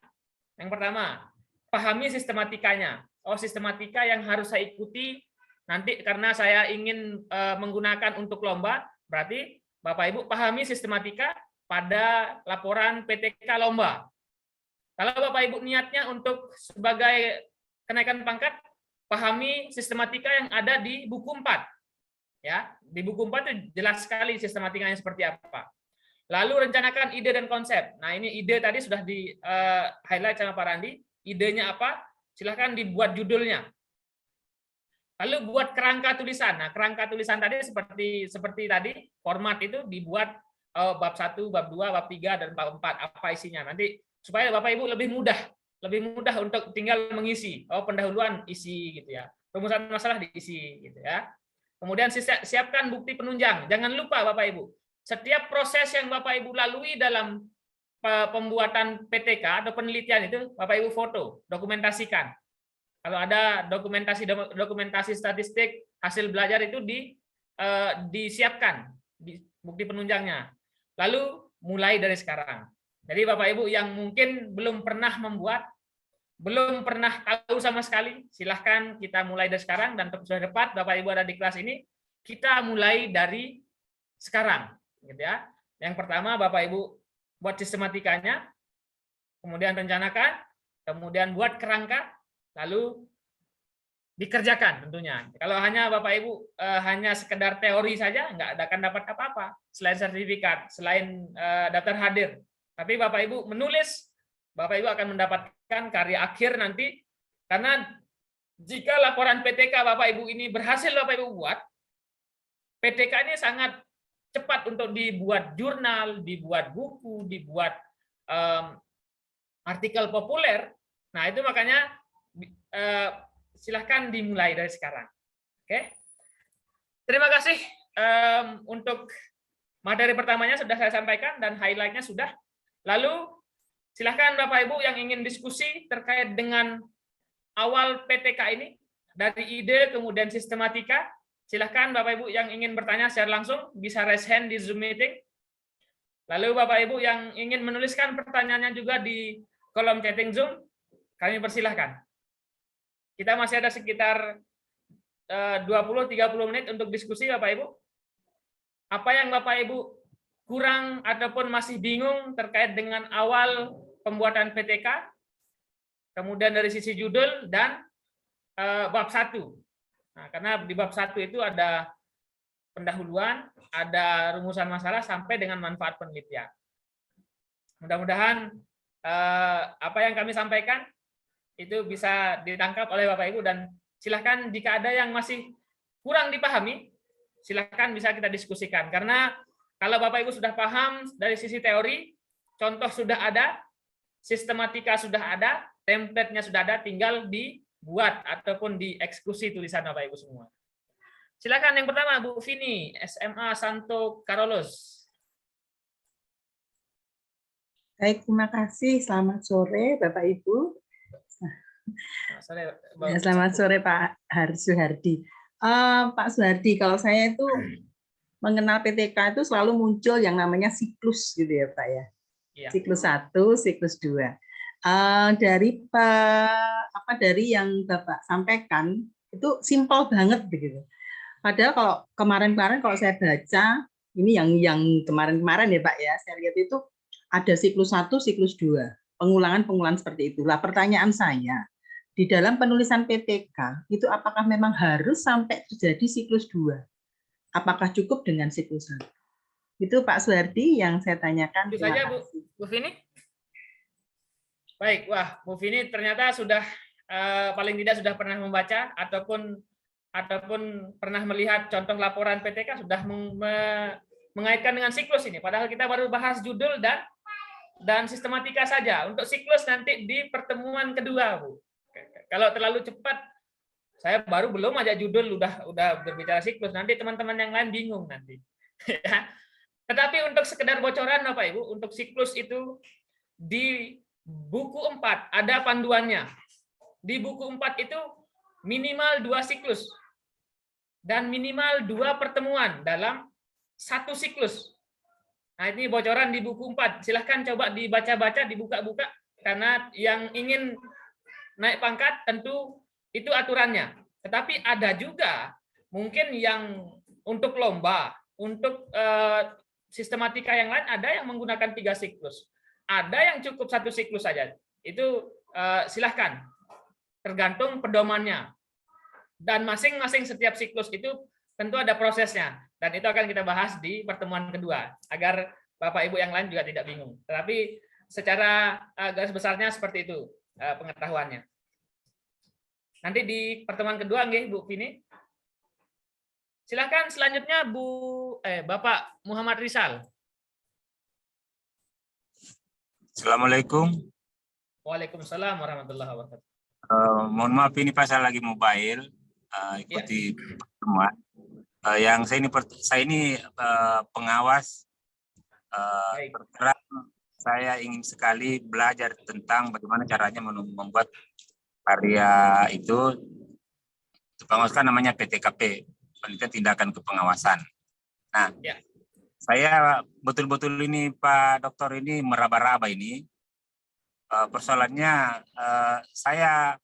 S1: yang pertama, pahami sistematikanya. Sistematika yang harus saya ikuti nanti karena saya ingin menggunakan untuk lomba, berarti Bapak Ibu pahami sistematika pada laporan PTK lomba. Kalau Bapak Ibu niatnya untuk sebagai kenaikan pangkat, pahami sistematika yang ada di buku 4. Ya, di buku 4 itu jelas sekali sistematikanya seperti apa. Lalu rencanakan ide dan konsep. Nah, ini ide tadi sudah di highlight sama Pak Randi. Idenya apa? Silahkan dibuat judulnya. Lalu buat kerangka tulisan. Nah, kerangka tulisan tadi seperti tadi, format itu dibuat bab 1, bab 2, bab 3, dan bab 4. Apa isinya? Nanti supaya Bapak Ibu lebih mudah untuk tinggal mengisi. Pendahuluan isi gitu ya. Rumusan masalah diisi gitu ya. Kemudian siapkan bukti penunjang. Jangan lupa Bapak Ibu, setiap proses yang Bapak Ibu lalui dalam pembuatan PTK atau penelitian itu Bapak Ibu foto, dokumentasikan. Kalau ada dokumentasi statistik hasil belajar itu disiapkan bukti penunjangnya. Lalu mulai dari sekarang. Jadi Bapak Ibu yang mungkin belum pernah membuat, belum pernah tahu sama sekali, silahkan kita mulai dari sekarang, dan sudah tepat Bapak Ibu ada di kelas ini, kita mulai dari sekarang, gitu ya. Yang pertama Bapak Ibu buat sistematikanya, kemudian rencanakan, kemudian buat kerangka, lalu dikerjakan tentunya. Kalau hanya Bapak Ibu hanya sekedar teori saja, nggak akan dapat apa-apa selain sertifikat, selain daftar hadir. Tapi Bapak Ibu menulis, Bapak Ibu akan mendapatkan karya akhir nanti, karena jika laporan PTK Bapak Ibu ini berhasil Bapak Ibu buat, PTK ini sangat cepat untuk dibuat jurnal, dibuat buku, dibuat artikel populer. Nah, itu makanya silahkan dimulai dari sekarang. Oke. Terima kasih untuk materi pertamanya sudah saya sampaikan dan highlight-nya sudah. Lalu silahkan Bapak Ibu yang ingin diskusi terkait dengan awal PTK ini, dari ide kemudian sistematika, silahkan Bapak Ibu yang ingin bertanya secara langsung bisa raise hand di Zoom meeting. Lalu Bapak Ibu yang ingin menuliskan pertanyaannya juga di kolom chatting Zoom, kami persilahkan. Kita masih ada sekitar 20-30 menit untuk diskusi Bapak Ibu. Apa yang Bapak Ibu kurang ataupun masih bingung terkait dengan awal pembuatan PTK, kemudian dari sisi judul dan bab 1. Nah, karena di bab 1 itu ada pendahuluan, ada rumusan masalah sampai dengan manfaat penelitian. Mudah-mudahan apa yang kami sampaikan itu bisa ditangkap oleh Bapak Ibu, dan silahkan jika ada yang masih kurang dipahami, silahkan bisa kita diskusikan. Karena kalau Bapak Ibu sudah paham dari sisi teori, contoh sudah ada, sistematika sudah ada, template-nya sudah ada, tinggal dibuat ataupun dieksekusi tulisan Bapak Ibu semua. Silakan yang pertama Bu Vini, SMA Santo Carlos.
S3: Baik, terima kasih. Selamat sore Bapak Ibu. Ya, selamat sore Pak Suhardi. Pak Suhardi, kalau saya itu mengenal PTK itu selalu muncul yang namanya siklus gitu ya Pak ya.
S1: Iya.
S3: Siklus 1, siklus 2. Dari yang Bapak sampaikan itu simpel banget begitu. Padahal kalau kemarin-kemarin kalau saya baca ini yang kemarin-kemarin ya Pak ya, saya lihat itu ada siklus 1, siklus 2, pengulangan-pengulangan seperti itulah. Pertanyaan saya, di dalam penulisan PTK itu apakah memang harus sampai terjadi siklus 2? Apakah cukup dengan siklus 1? Itu Pak Suhardi yang saya tanyakan.
S1: Itu saja Bu Vini. Baik, wah Bu Vini ternyata sudah paling tidak sudah pernah membaca ataupun pernah melihat contoh laporan PTK, sudah mengaitkan dengan siklus ini. Padahal kita baru bahas judul dan sistematika saja. Untuk siklus nanti di pertemuan kedua, Bu. Kalau terlalu cepat, saya belum aja judul udah berbicara siklus. Nanti teman-teman yang lain bingung nanti. Tetapi untuk sekedar bocoran Bapak Ibu, untuk siklus itu di buku 4 ada panduannya. Di buku 4 itu minimal 2 siklus dan minimal 2 pertemuan dalam satu siklus. Nah, ini bocoran di buku 4. Silahkan coba dibaca-baca, dibuka-buka, karena yang ingin naik pangkat tentu itu aturannya. Tetapi ada juga mungkin yang untuk lomba, untuk sistematika yang lain ada yang menggunakan 3 siklus. Ada yang cukup 1 siklus saja. Itu silahkan. Tergantung pedomannya. Dan masing-masing setiap siklus itu tentu ada prosesnya. Dan itu akan kita bahas di pertemuan kedua. Agar Bapak Ibu yang lain juga tidak bingung. Tetapi secara garis besarnya seperti itu pengetahuannya. Nanti di pertemuan kedua, Bu Vini. Silakan selanjutnya Bapak Muhammad Rizal.
S4: Assalamualaikum.
S1: Waalaikumsalam warahmatullahi wabarakatuh.
S4: Mohon maaf ini pas saya lagi mobile ikuti pertemuan. Yang saya ini pengawas terang. Saya ingin sekali belajar tentang bagaimana caranya membuat karya itu. Pengawas kan namanya PTKP, Penelitian Tindakan Kepengawasan. Nah, saya betul-betul ini Pak Dokter ini meraba-raba ini. Persoalannya saya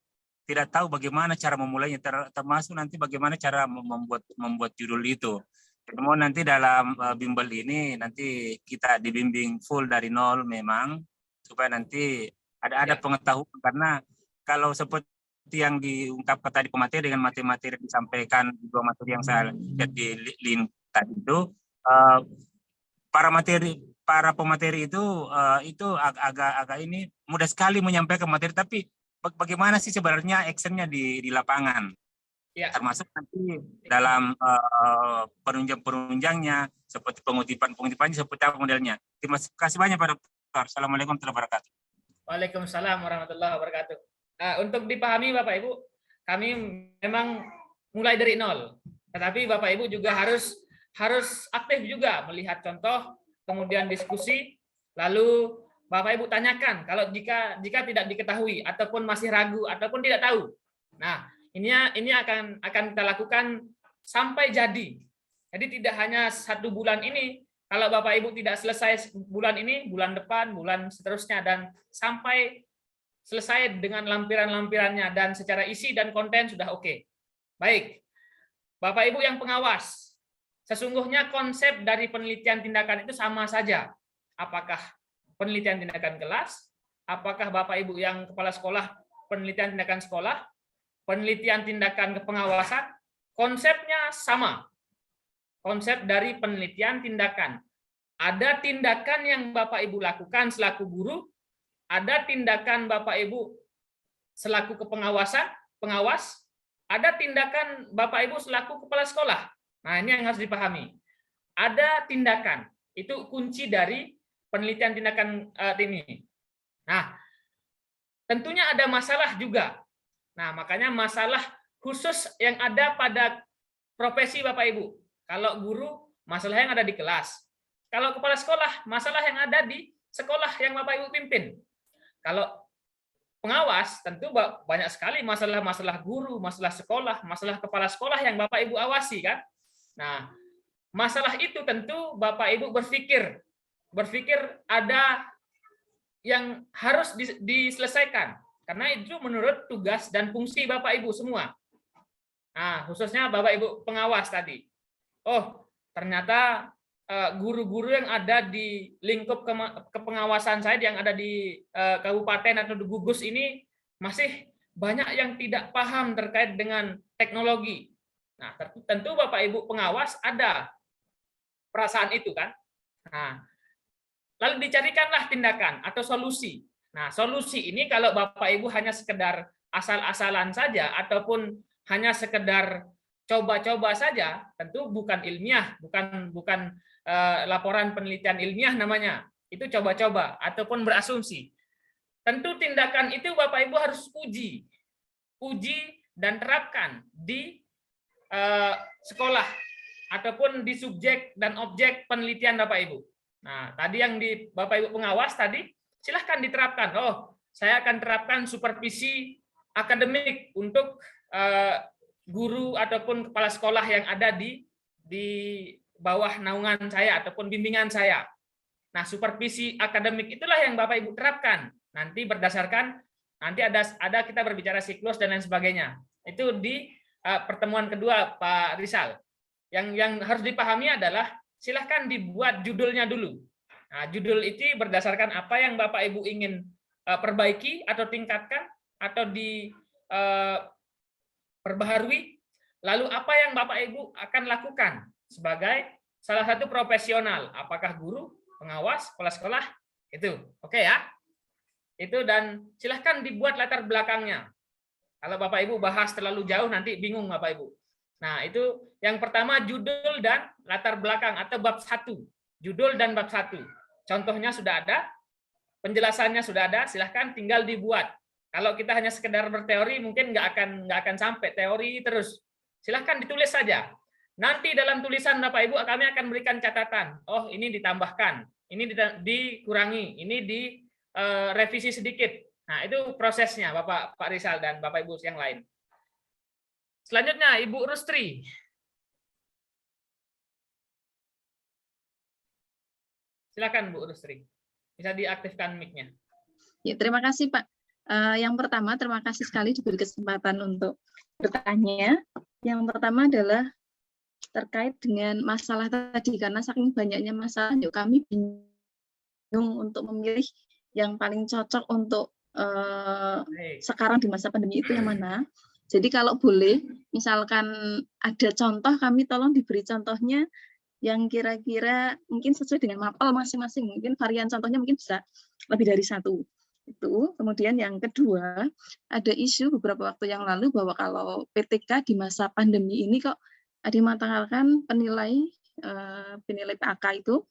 S4: tidak tahu bagaimana cara memulainya, termasuk nanti bagaimana cara membuat judul itu. Jadi mau nanti dalam bimbel ini nanti kita dibimbing full dari nol memang, supaya nanti ada pengetahuan, karena kalau seperti yang diungkapkan tadi pemateri dengan materi disampaikan, 2 materi yang saya lihat di link tadi itu, para pemateri itu agak ini mudah sekali menyampaikan materi, tapi bagaimana sih sebenarnya actionnya di lapangan, termasuk nanti dalam penunjangnya, seperti pengutipannya seperti apa modelnya. Terima kasih banyak Pak Dokter. Assalamualaikum warahmatullahi wabarakatuh.
S1: Waalaikumsalam warahmatullahi wabarakatuh. Untuk dipahami Bapak Ibu, kami memang mulai dari nol, tetapi Bapak Ibu juga harus aktif juga melihat contoh, kemudian diskusi, lalu Bapak Ibu tanyakan kalau jika tidak diketahui ataupun masih ragu ataupun tidak tahu. Nah, ini akan kita lakukan sampai jadi. Jadi tidak hanya 1 bulan ini, kalau Bapak Ibu tidak selesai bulan ini, bulan depan, bulan seterusnya, dan sampai selesai dengan lampiran-lampirannya dan secara isi dan konten sudah oke. Baik. Bapak Ibu yang pengawas, sesungguhnya konsep dari penelitian tindakan itu sama saja. Apakah penelitian tindakan kelas, apakah Bapak Ibu yang kepala sekolah penelitian tindakan sekolah, penelitian tindakan kepengawasan, konsepnya sama. Konsep dari penelitian tindakan. Ada tindakan yang Bapak Ibu lakukan selaku guru, ada tindakan Bapak Ibu selaku pengawas, ada tindakan Bapak Ibu selaku kepala sekolah. Nah, ini yang harus dipahami. Ada tindakan, itu kunci dari penelitian tindakan ini. Nah, tentunya ada masalah juga. Nah, makanya masalah khusus yang ada pada profesi Bapak Ibu. Kalau guru, masalah yang ada di kelas. Kalau kepala sekolah, masalah yang ada di sekolah yang Bapak Ibu pimpin. Kalau pengawas tentu banyak sekali masalah-masalah guru, masalah sekolah, masalah kepala sekolah yang Bapak Ibu awasi kan. Nah, masalah itu tentu Bapak Ibu berpikir ada yang harus diselesaikan karena itu menurut tugas dan fungsi Bapak Ibu semua. Nah, khususnya Bapak Ibu pengawas tadi. Oh, ternyata guru-guru yang ada di lingkup kepengawasan saya yang ada di kabupaten atau di gugus ini masih banyak yang tidak paham terkait dengan teknologi. Nah, tentu Bapak Ibu pengawas ada perasaan itu kan. Nah, lalu dicarikanlah tindakan atau solusi. Nah, solusi ini kalau Bapak Ibu hanya sekedar asal-asalan saja ataupun hanya sekedar coba-coba saja, tentu bukan ilmiah, bukan laporan penelitian ilmiah namanya. Itu coba-coba ataupun berasumsi. Tentu tindakan itu Bapak Ibu harus uji dan terapkan di sekolah ataupun di subjek dan objek penelitian Bapak Ibu. Nah, tadi yang di Bapak Ibu pengawas tadi, silahkan diterapkan. Oh, saya akan terapkan supervisi akademik untuk guru ataupun kepala sekolah yang ada di bawah naungan saya ataupun bimbingan saya. Nah, supervisi akademik itulah yang Bapak Ibu terapkan. Nanti berdasarkan ada kita berbicara siklus dan lain sebagainya. Itu di pertemuan kedua Pak Rizal. Yang harus dipahami adalah silahkan dibuat judulnya dulu. Nah, judul itu berdasarkan apa yang Bapak Ibu ingin perbaiki atau tingkatkan atau diperbaharui. Lalu apa yang Bapak Ibu akan lakukan sebagai salah satu profesional, apakah guru, pengawas, kepala sekolah, itu. Oke ya? Itu dan silahkan dibuat latar belakangnya. Kalau Bapak Ibu bahas terlalu jauh nanti bingung Bapak Ibu. Nah, itu yang pertama judul dan latar belakang atau bab 1. Judul dan bab 1. Contohnya sudah ada, penjelasannya sudah ada, silahkan tinggal dibuat. Kalau kita hanya sekedar berteori mungkin nggak akan sampai teori terus. Silahkan ditulis saja. Nanti dalam tulisan Bapak Ibu kami akan berikan catatan. Oh, ini ditambahkan, ini dikurangi, ini direvisi sedikit. Nah, itu prosesnya Pak Rizal dan Bapak Ibu yang lain. Selanjutnya Ibu Rustri. Silakan Bu Rustri. Bisa diaktifkan mic-nya.
S5: Ya, terima kasih Pak. Yang pertama, terima kasih sekali diberi kesempatan untuk bertanya. Yang pertama adalah terkait dengan masalah tadi, karena saking banyaknya masalah, yuk kami bingung untuk memilih yang paling cocok untuk sekarang di masa pandemi itu yang mana. Jadi kalau boleh, misalkan ada contoh, kami tolong diberi contohnya yang kira-kira mungkin sesuai dengan mapel masing-masing. Mungkin varian contohnya mungkin bisa lebih dari 1. Itu. Kemudian yang kedua, ada isu beberapa waktu yang lalu bahwa kalau PTK di masa pandemi ini kok dimatangkan penilai PAK itu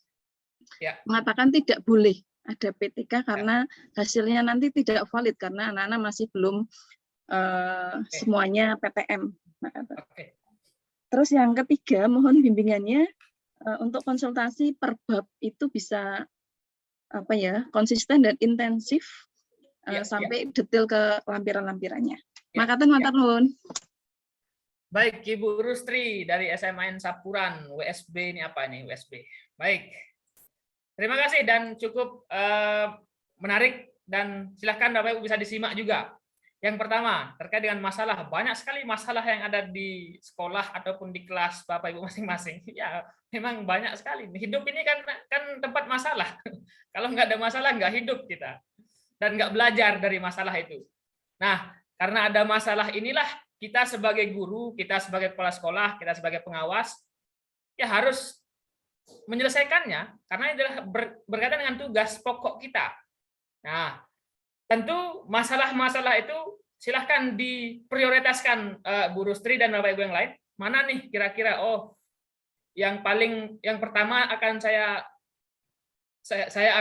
S5: mengatakan tidak boleh ada PTK karena hasilnya nanti tidak valid karena anak-anak masih belum semuanya PTM. Terus yang ketiga, mohon bimbingannya untuk konsultasi per bab itu bisa konsisten dan intensif sampai detail ke lampiran-lampirannya. Makatan matur nuwun.
S1: Baik, Ibu Rustri dari SMAN Sapuran, WSB ini apa nih WSB? Baik. Terima kasih dan cukup menarik dan silahkan Bapak Ibu bisa disimak juga. Yang pertama, terkait dengan masalah, banyak sekali masalah yang ada di sekolah ataupun di kelas Bapak Ibu masing-masing. Ya, memang banyak sekali. Hidup ini kan tempat masalah. Kalau nggak ada masalah, nggak hidup kita. Dan nggak belajar dari masalah itu. Nah, karena ada masalah inilah, kita sebagai guru, kita sebagai kepala sekolah, kita sebagai pengawas, ya harus menyelesaikannya, karena itu berkaitan dengan tugas pokok kita. Nah, tentu masalah-masalah itu silahkan diprioritaskan Bu Rustri dan Bapak Ibu yang lain. Mana nih kira-kira yang pertama akan saya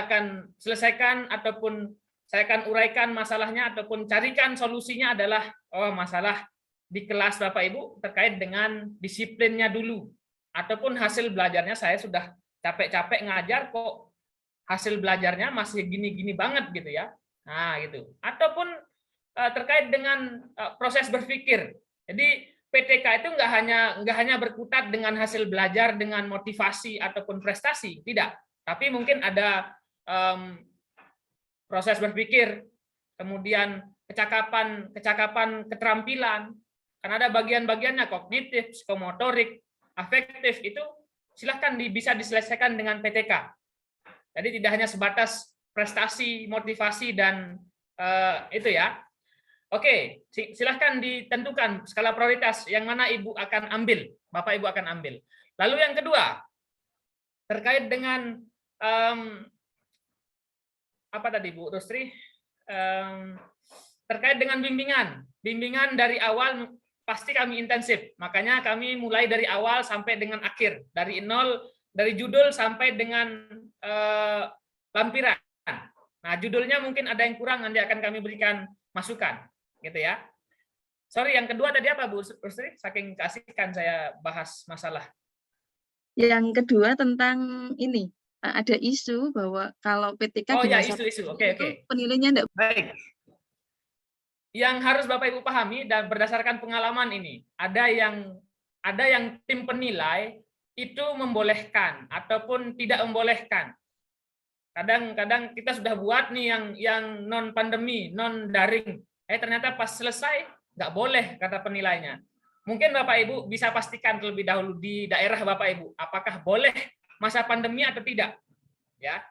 S1: akan selesaikan ataupun saya akan uraikan masalahnya ataupun carikan solusinya adalah masalah di kelas Bapak Ibu terkait dengan disiplinnya dulu ataupun hasil belajarnya saya sudah capek-capek ngajar kok hasil belajarnya masih gini-gini banget gitu ya. Nah, gitu. Ataupun terkait dengan proses berpikir. Jadi PTK itu nggak hanya berkutat dengan hasil belajar, dengan motivasi ataupun prestasi, tidak. Tapi mungkin ada proses berpikir, kemudian kecakapan, keterampilan, karena ada bagian-bagiannya, kognitif, psikomotorik, afektif, itu silahkan bisa diselesaikan dengan PTK. Jadi tidak hanya sebatas prestasi, motivasi, dan itu ya. Oke, silahkan ditentukan skala prioritas yang mana Ibu akan ambil, Bapak Ibu akan ambil. Lalu yang kedua, terkait dengan apa tadi Bu Rustri? Terkait dengan bimbingan dari awal pasti kami intensif. Makanya kami mulai dari awal sampai dengan akhir, dari nol, dari judul sampai dengan lampiran. Nah, judulnya mungkin ada yang kurang, nanti akan kami berikan masukan, gitu ya. Sorry, yang kedua tadi apa Bu Rustri? Saking keasikan saya bahas masalah.
S5: Yang kedua tentang ini, ada isu bahwa kalau PTK
S1: oh
S5: di
S1: ya,
S5: masa
S1: isu-isu.
S5: itu
S1: Oke.
S5: penilainya enggak.
S1: Baik. Yang harus Bapak Ibu pahami dan berdasarkan pengalaman ini, ada yang tim penilai itu membolehkan ataupun tidak membolehkan. Kadang-kadang kita sudah buat nih yang non pandemi, non daring. Ternyata pas selesai nggak boleh kata penilainya. Mungkin Bapak Ibu bisa pastikan terlebih dahulu di daerah Bapak Ibu apakah boleh masa pandemi atau tidak. Ya.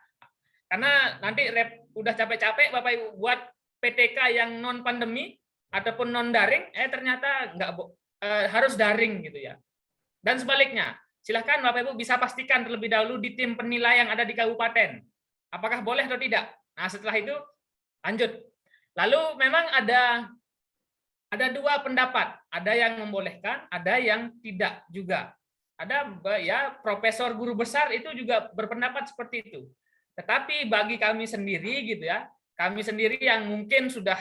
S1: Karena nanti udah capek-capek Bapak Ibu buat PTK yang non pandemi ataupun non daring, ternyata nggak harus daring gitu ya. Dan sebaliknya, silakan Bapak Ibu bisa pastikan terlebih dahulu di tim penilai yang ada di kabupaten, apakah boleh atau tidak. Nah, setelah itu lanjut. Lalu memang ada dua pendapat, ada yang membolehkan, ada yang tidak juga. Ada ya profesor guru besar itu juga berpendapat seperti itu. Tetapi bagi kami sendiri gitu ya, kami sendiri yang mungkin sudah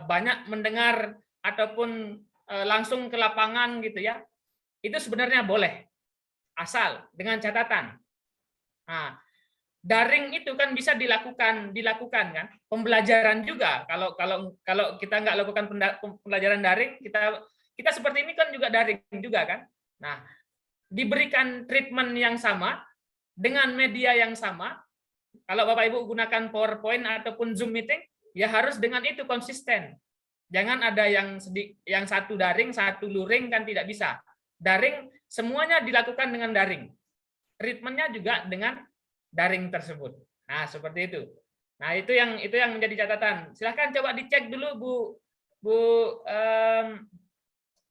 S1: banyak mendengar ataupun langsung ke lapangan gitu ya, itu sebenarnya boleh, asal dengan catatan. Nah, daring itu kan bisa dilakukan kan, pembelajaran juga. Kalau kita nggak lakukan pembelajaran daring, kita seperti ini kan juga daring juga kan. Nah, diberikan treatment yang sama dengan media yang sama. Kalau Bapak Ibu gunakan PowerPoint ataupun Zoom meeting, ya harus dengan itu konsisten. Jangan ada yang satu daring, satu luring, kan tidak bisa. Daring semuanya dilakukan dengan daring. Treatmentnya juga dengan daring tersebut. Nah, seperti itu. Nah, itu yang menjadi catatan. Silahkan coba dicek dulu Bu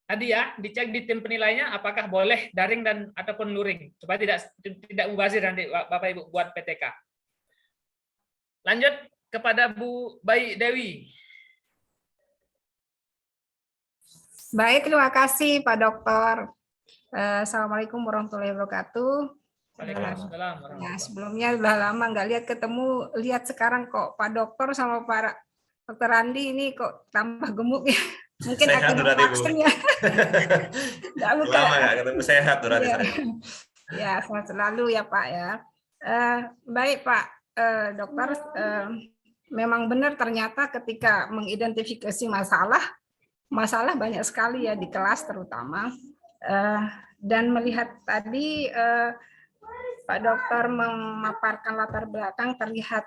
S1: tadi ya, dicek di tim penilainya apakah boleh daring dan ataupun luring supaya tidak mubazir nanti Bapak Ibu buat PTK. Lanjut kepada Bu Bayi Dewi.
S6: Baik, terima kasih Pak Dokter. Assalamualaikum warahmatullahi wabarakatuh.
S1: Waalaikumsalam.
S6: Nah, sebelumnya sudah lama nggak lihat sekarang kok Pak Dokter sama Pak Dokter Andi ini kok tambah gemuk ya. Mungkin
S2: sehat
S6: akan
S2: berarti, Bu.
S6: vaksin ya.
S2: Lama nggak ketemu, sehat berarti
S6: ya.
S2: saya.
S6: Ya, sehat selalu ya Pak ya. Baik Pak Dokter, memang benar ternyata ketika mengidentifikasi masalah banyak sekali ya di kelas terutama, dan melihat tadi Pak Dokter memaparkan latar belakang terlihat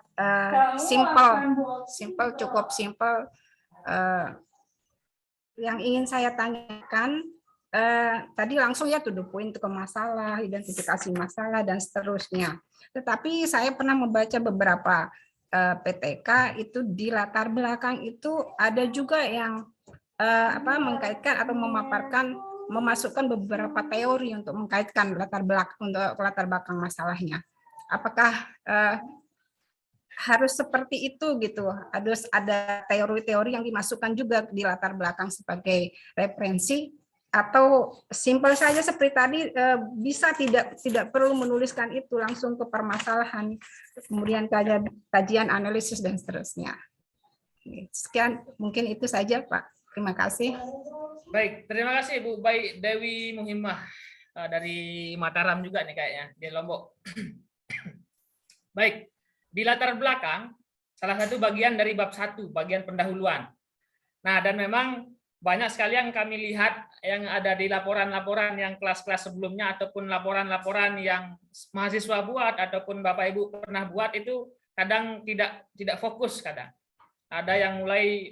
S6: cukup simple. Yang ingin saya tanyakan tadi langsung ya to the point ke masalah, identifikasi masalah dan seterusnya. Tetapi saya pernah membaca beberapa PTK itu di latar belakang itu ada juga yang mengkaitkan atau memasukkan beberapa teori untuk mengkaitkan latar belakang masalahnya. Apakah harus seperti itu gitu? Ada teori-teori yang dimasukkan juga di latar belakang sebagai referensi, atau simpel saja seperti tadi bisa tidak perlu menuliskan itu, langsung ke permasalahan, kemudian kajian analisis dan seterusnya. Sekian, mungkin itu saja Pak. Terima kasih.
S1: Baik, terima kasih Bu Bayi Dewi Muhimmah dari Mataram juga nih kayaknya, di Lombok. Baik, di latar belakang, salah satu bagian dari bab 1, bagian pendahuluan. Nah, dan memang banyak sekali yang kami lihat yang ada di laporan-laporan yang kelas-kelas sebelumnya ataupun laporan-laporan yang mahasiswa buat ataupun Bapak Ibu pernah buat itu kadang tidak fokus kadang. Ada yang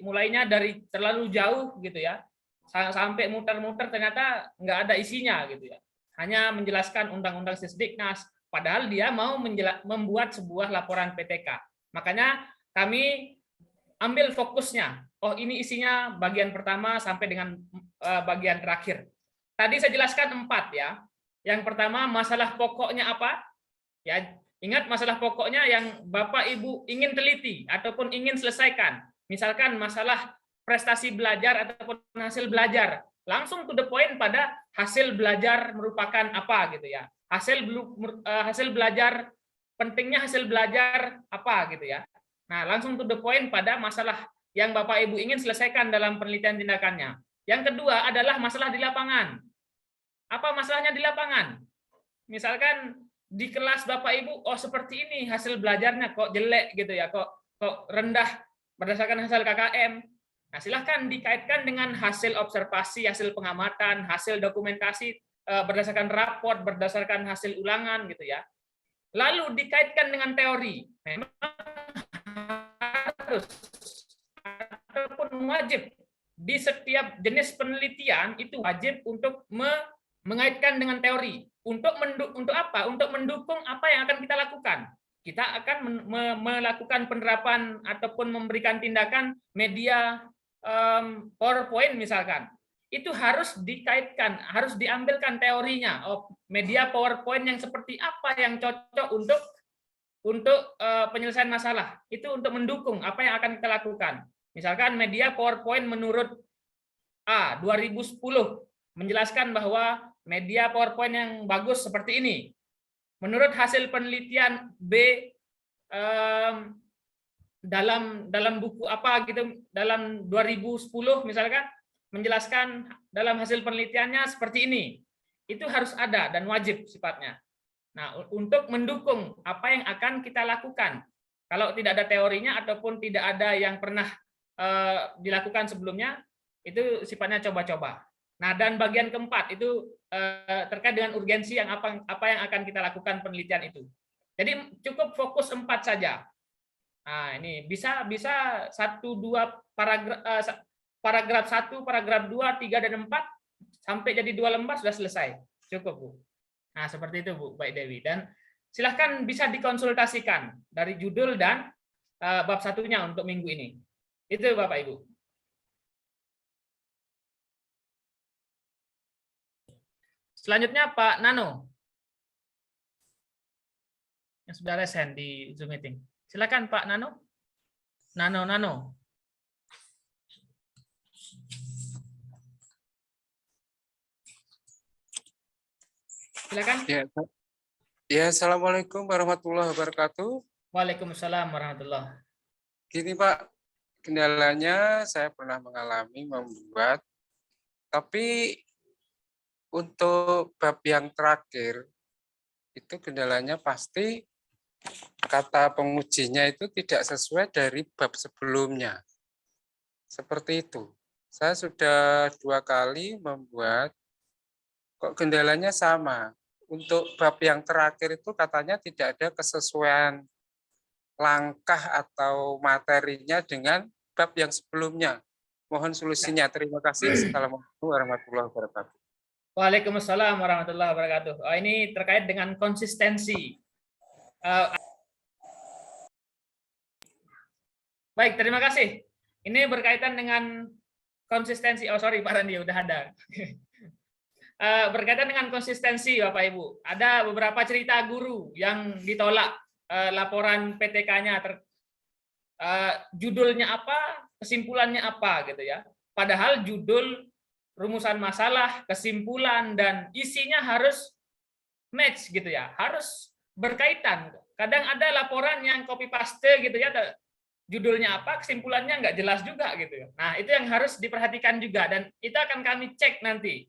S1: mulainya dari terlalu jauh gitu ya, sampai muter-muter ternyata nggak ada isinya gitu ya. Hanya menjelaskan undang-undang Sisdiknas, padahal dia mau membuat sebuah laporan PTK. Makanya kami ambil fokusnya. Oh, ini isinya bagian pertama sampai dengan bagian terakhir. Tadi saya jelaskan 4 ya. Yang pertama, masalah pokoknya apa? Ya, ingat masalah pokoknya yang Bapak Ibu ingin teliti ataupun ingin selesaikan. Misalkan masalah prestasi belajar ataupun hasil belajar. Langsung to the point pada hasil belajar merupakan apa gitu ya. Hasil belajar, pentingnya hasil belajar apa gitu ya. Nah, langsung to the point pada masalah yang Bapak Ibu ingin selesaikan dalam penelitian tindakannya. Yang kedua adalah masalah di lapangan. Apa masalahnya di lapangan? Misalkan di kelas Bapak Ibu, oh seperti ini hasil belajarnya kok jelek gitu ya, kok rendah berdasarkan hasil KKM. Nah, silahkan dikaitkan dengan hasil observasi, hasil pengamatan, hasil dokumentasi berdasarkan raport, berdasarkan hasil ulangan gitu ya. Lalu dikaitkan dengan teori. Memang harus ataupun wajib di setiap jenis penelitian itu wajib untuk mengaitkan dengan teori. Untuk apa? Untuk mendukung apa yang akan kita lakukan. Kita akan melakukan penerapan ataupun memberikan tindakan media PowerPoint misalkan. Itu harus dikaitkan, harus diambilkan teorinya. Oh, media PowerPoint yang seperti apa yang cocok untuk penyelesaian masalah. Itu untuk mendukung apa yang akan kita lakukan. Misalkan media PowerPoint menurut A 2010 menjelaskan bahwa media PowerPoint yang bagus seperti ini. Menurut hasil penelitian B dalam buku apa gitu, dalam 2010 misalkan menjelaskan dalam hasil penelitiannya seperti ini. Itu harus ada dan wajib sifatnya. Nah, untuk mendukung apa yang akan kita lakukan. Kalau tidak ada teorinya ataupun tidak ada yang pernah dilakukan sebelumnya, itu sifatnya coba-coba. Nah, dan bagian keempat itu terkait dengan urgensi yang apa yang akan kita lakukan penelitian itu. Jadi cukup fokus 4 saja. Nah, ini bisa 1, 2 paragraf 1, paragraf 2, 3 dan 4 sampai jadi 2 lembar sudah selesai. Cukup, Bu. Nah, seperti itu, Bu, Baik Dewi. Dan silahkan bisa dikonsultasikan dari judul dan bab satunya untuk minggu ini. Itu Bapak Ibu. Selanjutnya Pak Nano. Yang sudah resen di Zoom meeting. Silakan Pak Nano. Nano. Silakan.
S7: Ya, Assalamualaikum warahmatullahi wabarakatuh.
S1: Waalaikumsalam warahmatullahi.
S7: Gini Pak, kendalanya saya pernah mengalami membuat, tapi untuk bab yang terakhir, itu kendalanya pasti kata pengujinya itu tidak sesuai dari bab sebelumnya. Seperti itu. Saya sudah 2 kali membuat, kok kendalanya sama. Untuk bab yang terakhir itu katanya tidak ada kesesuaian langkah atau materinya dengan bab yang sebelumnya. Mohon solusinya. Terima kasih. Assalamualaikum warahmatullahi wabarakatuh.
S1: Waalaikumsalam warahmatullahi wabarakatuh. Oh, ini terkait dengan konsistensi. Baik, terima kasih. Ini berkaitan dengan konsistensi. Oh, sorry Pak Randi, udah ada. Berkaitan dengan konsistensi, Bapak Ibu. Ada beberapa cerita guru yang ditolak laporan PTK-nya. Judulnya apa, kesimpulannya apa, gitu ya. Padahal judul, rumusan masalah, kesimpulan, dan isinya harus match gitu ya, harus berkaitan. Kadang ada laporan yang copy paste gitu ya, judulnya apa, kesimpulannya nggak jelas juga gitu. Nah, itu yang harus diperhatikan juga, dan itu akan kami cek nanti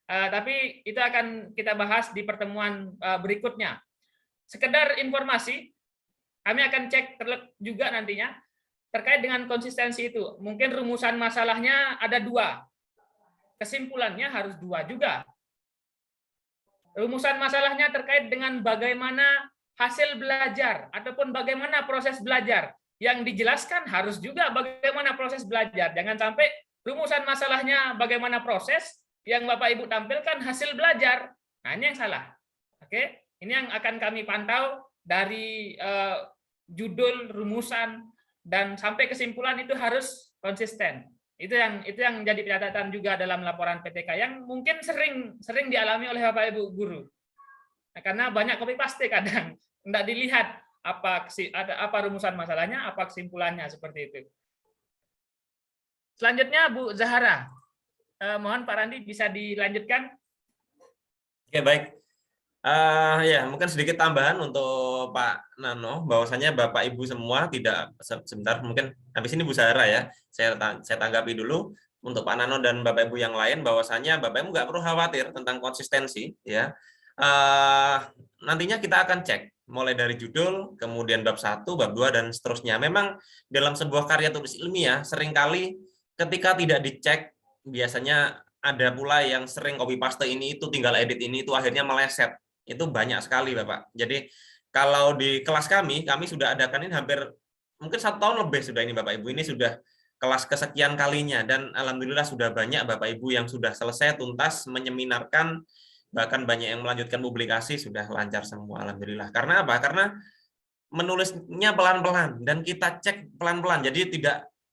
S1: tapi itu akan kita bahas di pertemuan berikutnya. sekedar informasi, kami akan cek juga nantinya terkait dengan konsistensi itu. Mungkin rumusan masalahnya ada 2. Kesimpulannya harus 2 juga. Rumusan masalahnya terkait dengan bagaimana hasil belajar ataupun bagaimana proses belajar. Yang dijelaskan harus juga bagaimana proses belajar. Jangan sampai rumusan masalahnya bagaimana proses, yang Bapak Ibu tampilkan hasil belajar. Nah, ini yang salah. Oke, ini yang akan kami pantau dari judul, rumusan, dan sampai kesimpulan itu harus konsisten. Itu yang jadi catatan juga dalam laporan PTK yang mungkin sering dialami oleh Bapak Ibu guru. Nah, karena banyak copy paste kadang tidak dilihat apa rumusan masalahnya, apa kesimpulannya, seperti itu. Selanjutnya Bu Zahara. Mohon Pak Randi bisa dilanjutkan.
S2: Oke, baik. Ya, mungkin sedikit tambahan untuk Pak Nano, bahwasanya Bapak Ibu semua tidak, sebentar, mungkin habis ini Bu Zahara ya, saya tanggapi dulu untuk Pak Nano dan Bapak Ibu yang lain, bahwasanya Bapak Ibu nggak perlu khawatir tentang konsistensi ya. Nantinya kita akan cek mulai dari judul, kemudian bab 1, bab 2, dan seterusnya. Memang dalam sebuah karya tulis ilmiah seringkali ketika tidak dicek, biasanya ada pula yang sering copy paste ini itu, tinggal edit ini itu, akhirnya meleset. Itu banyak sekali Bapak. Jadi kalau di kelas kami sudah adakan ini hampir mungkin 1 tahun lebih sudah ini Bapak Ibu. Ini sudah kelas kesekian kalinya, dan alhamdulillah sudah banyak Bapak Ibu yang sudah selesai tuntas menyeminarkan, bahkan banyak yang melanjutkan publikasi, sudah lancar semua alhamdulillah. Karena apa? Karena menulisnya pelan-pelan dan kita cek pelan-pelan. Jadi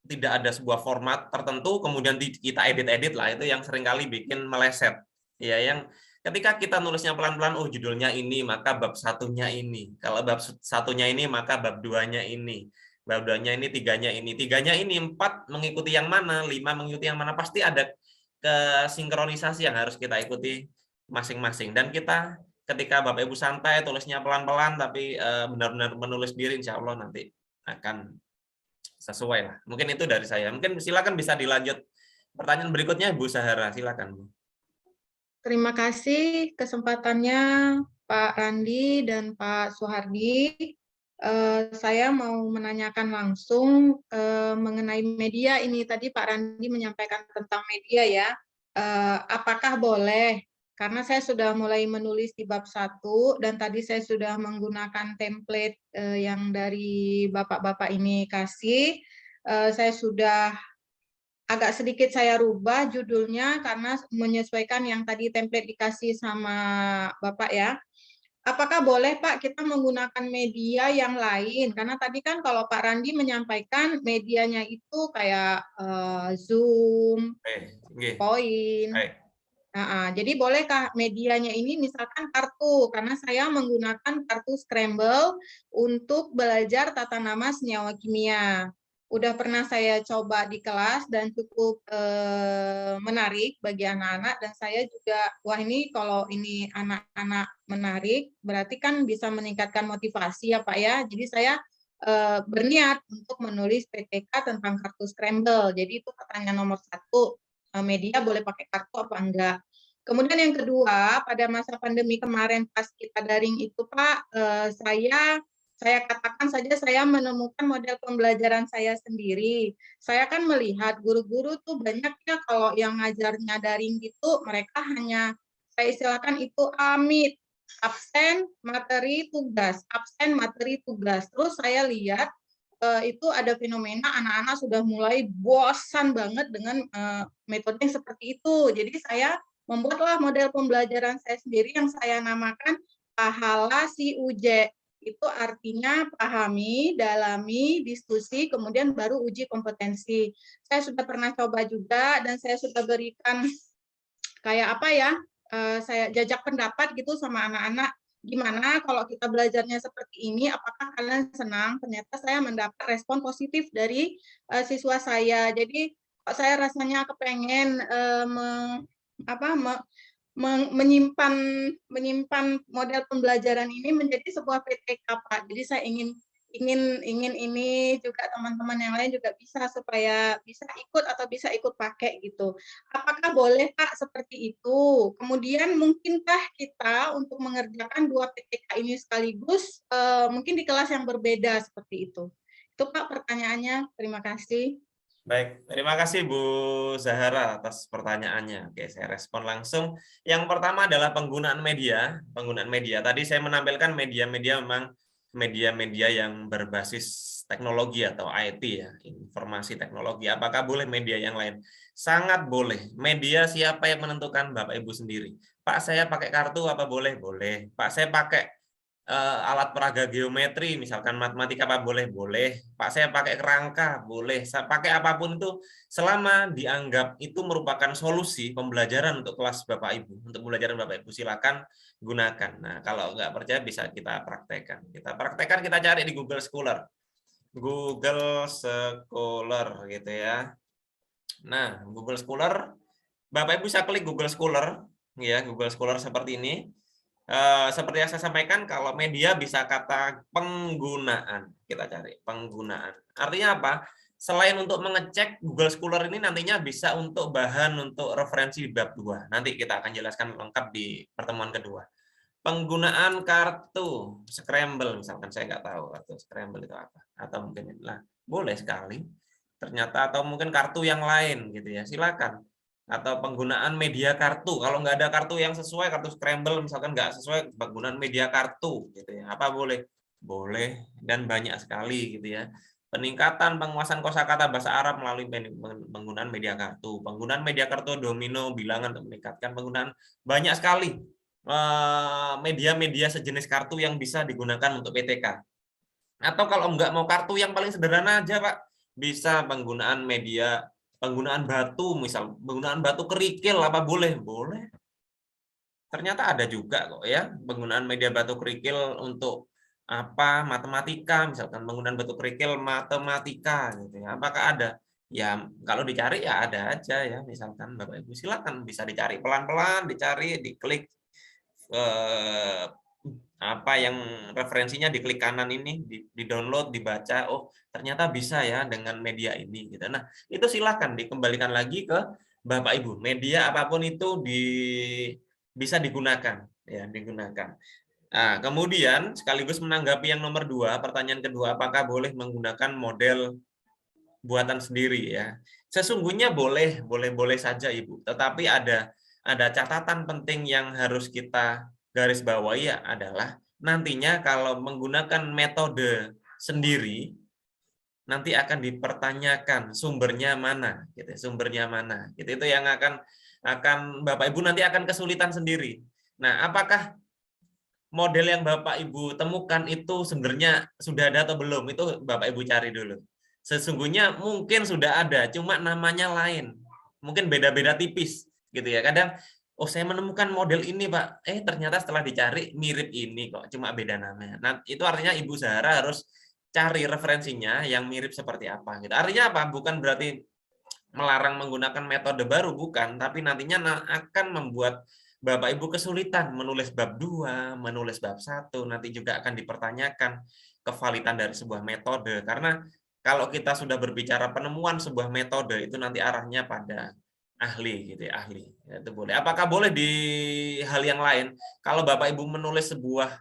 S2: tidak ada sebuah format tertentu kemudian kita edit-edit lah, itu yang seringkali bikin meleset. Ya, yang ketika kita nulisnya pelan-pelan, oh judulnya ini, maka bab 1-nya ini. Kalau bab 1-nya ini, maka bab 2-nya ini. Bab 2-nya ini, 3-nya ini. 3-nya ini, 4 mengikuti yang mana, 5 mengikuti yang mana. Pasti ada kesinkronisasi yang harus kita ikuti masing-masing. Dan kita ketika Bapak Ibu santai, tulisnya pelan-pelan, tapi benar-benar menulis diri, insya Allah nanti akan sesuai lah. Mungkin itu dari saya. Mungkin silakan bisa dilanjut. Pertanyaan berikutnya Bu Zahara, silakan Bu.
S5: Terima kasih kesempatannya Pak Randi dan Pak Suhardi. Saya mau menanyakan langsung mengenai media ini. Tadi Pak Randi menyampaikan tentang media ya. Apakah boleh? Karena saya sudah mulai menulis di bab 1 dan tadi saya sudah menggunakan template yang dari bapak-bapak ini kasih. Saya sudah agak sedikit saya rubah judulnya karena menyesuaikan yang tadi template dikasih sama Bapak ya. Apakah boleh Pak kita menggunakan media yang lain? Karena tadi kan kalau Pak Randi menyampaikan medianya itu kayak Zoom, Poin. Jadi bolehkah medianya ini misalkan kartu? Karena saya menggunakan kartu Scramble untuk belajar tata nama senyawa kimia. Udah pernah saya coba di kelas dan cukup menarik bagi anak-anak, dan saya juga, wah ini kalau ini anak-anak menarik, berarti kan bisa meningkatkan motivasi ya Pak ya. Jadi saya berniat untuk menulis PTK tentang kartu Scramble. Jadi itu pertanyaan nomor 1, media boleh pakai kartu apa enggak. Kemudian yang kedua, pada masa pandemi kemarin pas kita daring itu Pak, saya katakan saja saya menemukan model pembelajaran saya sendiri. Saya kan melihat guru-guru tuh banyak ya kalau yang ngajarnya daring gitu, mereka hanya, saya istilahkan itu amit, absen, materi, tugas, absen, materi, tugas. Terus saya lihat itu ada fenomena anak-anak sudah mulai bosan banget dengan metode yang seperti itu. Jadi saya membuatlah model pembelajaran saya sendiri yang saya namakan pahala si Uje. Itu artinya pahami, dalami, diskusi, kemudian baru uji kompetensi. Saya sudah pernah coba juga dan saya sudah berikan kayak apa ya, saya jajak pendapat gitu sama anak-anak, gimana kalau kita belajarnya seperti ini, apakah kalian senang? Ternyata saya mendapat respon positif dari siswa saya. Jadi saya rasanya kepengen menyimpan model pembelajaran ini menjadi sebuah PTK Pak. Jadi saya ingin
S8: ingin ini juga teman-teman yang lain juga bisa supaya bisa ikut atau bisa ikut pakai gitu. Apakah boleh Pak seperti itu? Kemudian mungkinkah kita untuk mengerjakan 2 PTK ini sekaligus mungkin di kelas yang berbeda seperti itu? Itu Pak pertanyaannya. Terima kasih.
S2: Baik, terima kasih Bu Zahara atas pertanyaannya. Oke, saya respon langsung. Yang pertama adalah penggunaan media. Penggunaan media. Tadi saya menampilkan media-media memang media-media yang berbasis teknologi atau IT ya, informasi teknologi. Apakah boleh media yang lain? Sangat boleh. Media siapa yang menentukan? Bapak Ibu sendiri. Pak, saya pakai kartu apa boleh? Boleh. Pak, saya pakai alat peraga geometri, misalkan matematika apa boleh? Boleh. Pak, saya pakai kerangka, boleh. Saya pakai apapun itu, selama dianggap itu merupakan solusi pembelajaran untuk kelas Bapak Ibu, untuk pembelajaran Bapak Ibu, silakan gunakan. Nah, kalau nggak percaya bisa kita praktekkan. Kita praktekkan, kita cari di Google Scholar. Google Scholar gitu ya. Nah, Google Scholar, Bapak Ibu bisa klik Google Scholar, ya, Google Scholar seperti ini. Seperti yang saya sampaikan, kalau media bisa kata penggunaan, kita cari penggunaan. Artinya apa? Selain untuk mengecek, Google Scholar ini nantinya bisa untuk bahan untuk referensi bab 2. Nanti kita akan jelaskan lengkap di pertemuan kedua. Penggunaan kartu scramble, misalkan saya nggak tahu kartu scramble itu apa, atau mungkin lah boleh sekali. Ternyata atau mungkin kartu yang lain gitu ya, silakan. Atau penggunaan media kartu, kalau nggak ada kartu yang sesuai, kartu scramble misalkan nggak sesuai, penggunaan media kartu gitu ya, apa boleh? Boleh, dan banyak sekali gitu ya. Peningkatan penguasaan kosakata bahasa Arab melalui penggunaan media kartu, penggunaan media kartu domino bilangan untuk meningkatkan penggunaan, banyak sekali media-media sejenis kartu yang bisa digunakan untuk PTK. Atau kalau nggak mau kartu yang paling sederhana aja Pak, bisa penggunaan media, penggunaan batu, misal penggunaan batu kerikil apa boleh? Boleh. Ternyata ada juga kok ya, penggunaan media batu kerikil untuk apa? Matematika, misalkan penggunaan batu kerikil matematika gitu ya. Apakah ada? Ya, kalau dicari ya ada aja ya, misalkan Bapak Ibu silakan bisa dicari pelan-pelan, dicari, diklik apa yang referensinya di klik kanan ini, di download, dibaca, oh ternyata bisa ya dengan media ini gitu. Nah, itu silakan dikembalikan lagi ke Bapak Ibu. Media apapun itu bisa digunakan ya, digunakan. Nah, kemudian sekaligus menanggapi yang nomor 2, pertanyaan kedua, apakah boleh menggunakan model buatan sendiri ya? Sesungguhnya boleh saja Ibu. Tetapi ada catatan penting yang harus kita garis bawahi ya, adalah nantinya kalau menggunakan metode sendiri nanti akan dipertanyakan sumbernya mana gitu, sumbernya mana gitu. Itu yang akan Bapak Ibu nanti akan kesulitan sendiri. Nah, apakah model yang Bapak Ibu temukan itu sebenarnya sudah ada atau belum? Itu Bapak Ibu cari dulu. Sesungguhnya mungkin sudah ada, cuma namanya lain. Mungkin beda-beda tipis gitu ya. Kadang oh saya menemukan model ini Pak, ternyata setelah dicari mirip ini kok, cuma beda namanya. Nah, itu artinya Ibu Zahara harus cari referensinya yang mirip seperti apa gitu. Artinya apa? Bukan berarti melarang menggunakan metode baru, bukan, tapi nantinya akan membuat Bapak Ibu kesulitan menulis bab 2, menulis bab 1, nanti juga akan dipertanyakan kevalidan dari sebuah metode. Karena kalau kita sudah berbicara penemuan sebuah metode, itu nanti arahnya pada ahli gitu ya, ahli. Itu boleh. Apakah boleh di hal yang lain? Kalau Bapak Ibu menulis sebuah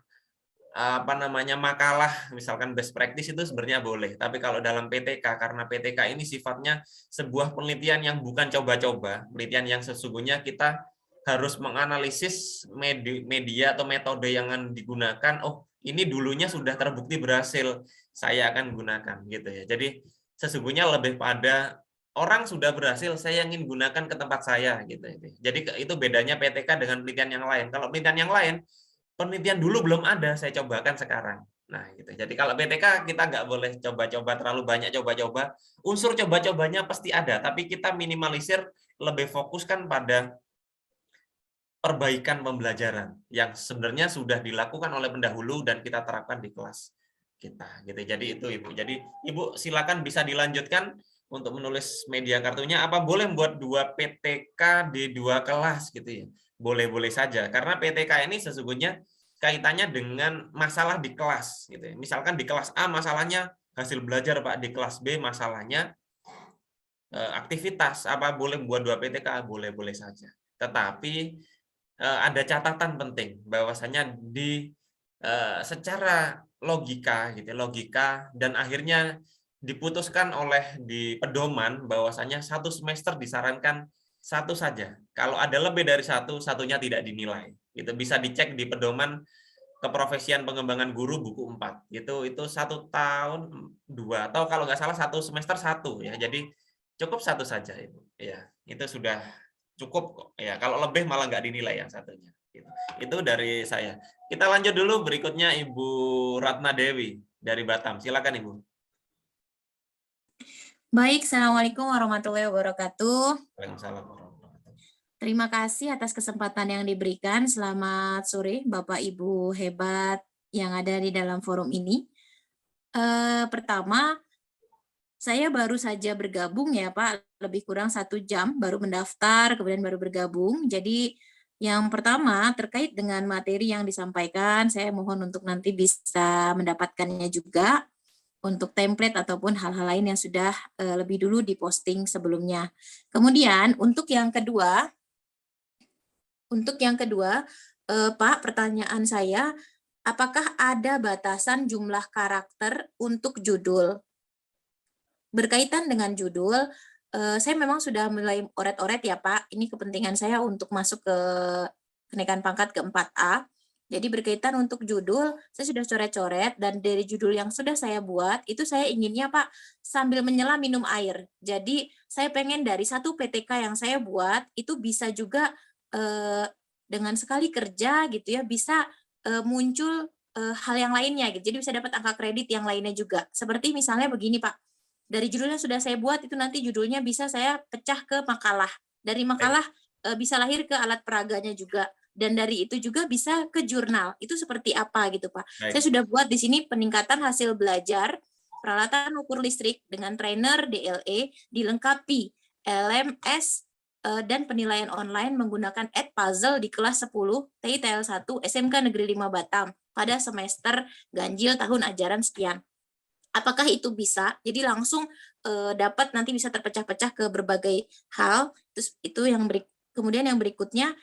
S2: makalah, misalkan best practice, itu sebenarnya boleh. Tapi kalau dalam PTK, karena PTK ini sifatnya sebuah penelitian yang bukan coba-coba, penelitian yang sesungguhnya kita harus menganalisis media atau metode yang digunakan. Oh, ini dulunya sudah terbukti berhasil, saya akan gunakan gitu ya. Jadi sesungguhnya lebih pada orang sudah berhasil, saya ingin gunakan ke tempat saya gitu. Jadi itu bedanya PTK dengan penelitian yang lain. Kalau penelitian yang lain, penelitian dulu belum ada, saya cobakan sekarang. Nah, gitu. Jadi kalau PTK kita nggak boleh coba-coba terlalu banyak coba-coba. Unsur coba-cobanya pasti ada, tapi kita minimalisir, lebih fokuskan pada perbaikan pembelajaran yang sebenarnya sudah dilakukan oleh pendahulu dan kita terapkan di kelas kita. Gitu. Jadi itu Ibu. Jadi Ibu silakan bisa dilanjutkan untuk menulis media kartunya. Apa boleh membuat 2 PTK di 2 kelas gitu ya? Boleh-boleh saja. Karena PTK ini sesungguhnya kaitannya dengan masalah di kelas gitu ya. Misalkan di kelas A masalahnya hasil belajar Pak, di kelas B masalahnya aktivitas, apa boleh buat 2 PTK? Boleh-boleh saja. Tetapi ada catatan penting bahwasanya secara logika gitu, logika, dan akhirnya diputuskan oleh di pedoman bahwasanya 1 semester disarankan 1 saja. Kalau ada lebih dari 1, satunya tidak dinilai. Itu bisa dicek di pedoman keprofesian pengembangan guru buku 4. Itu 1 tahun 2, atau kalau nggak salah 1 semester 1 ya. Jadi cukup 1 saja itu. Ya, itu sudah cukup kok. Ya, kalau lebih malah nggak dinilai yang satunya. Itu dari saya. Kita lanjut dulu, berikutnya Ibu Ratna Dewi dari Batam. Silakan Ibu.
S9: Baik, Assalamualaikum warahmatullahi wabarakatuh.
S2: Waalaikumsalam warahmatullahi wabarakatuh.
S9: Terima kasih atas kesempatan yang diberikan. Selamat sore Bapak Ibu hebat yang ada di dalam forum ini. Pertama, saya baru saja bergabung ya Pak, lebih kurang 1 jam baru mendaftar, kemudian baru bergabung. Jadi yang pertama terkait dengan materi yang disampaikan, saya mohon untuk nanti bisa mendapatkannya juga untuk template ataupun hal-hal lain yang sudah lebih dulu diposting sebelumnya. Kemudian untuk yang kedua, Pak, pertanyaan saya, apakah ada batasan jumlah karakter untuk judul? Berkaitan dengan judul, saya memang sudah mulai oret-oret ya Pak, ini kepentingan saya untuk masuk ke kenaikan pangkat ke 4A. Jadi berkaitan untuk judul, saya sudah coret-coret, dan dari judul yang sudah saya buat, itu saya inginnya Pak, sambil menyelam minum air. Jadi saya pengen dari 1 PTK yang saya buat, itu bisa juga dengan sekali kerja gitu ya, bisa muncul hal yang lainnya gitu. Jadi bisa dapat angka kredit yang lainnya juga. Seperti misalnya begini Pak, dari judul yang sudah saya buat itu nanti judulnya bisa saya pecah ke makalah. Dari makalah bisa lahir ke alat peraganya juga. Dan dari itu juga bisa ke jurnal. Itu seperti apa gitu Pak.
S2: Baik.
S9: Saya sudah buat di sini peningkatan hasil belajar, peralatan ukur listrik dengan trainer DLE, dilengkapi LMS dan penilaian online menggunakan Edpuzzle di kelas 10 TITL 1 SMK Negeri 5 Batam pada semester ganjil tahun ajaran sekian. Apakah itu bisa? Jadi langsung dapat nanti bisa terpecah-pecah ke berbagai hal. Terus itu yang kemudian yang berikutnya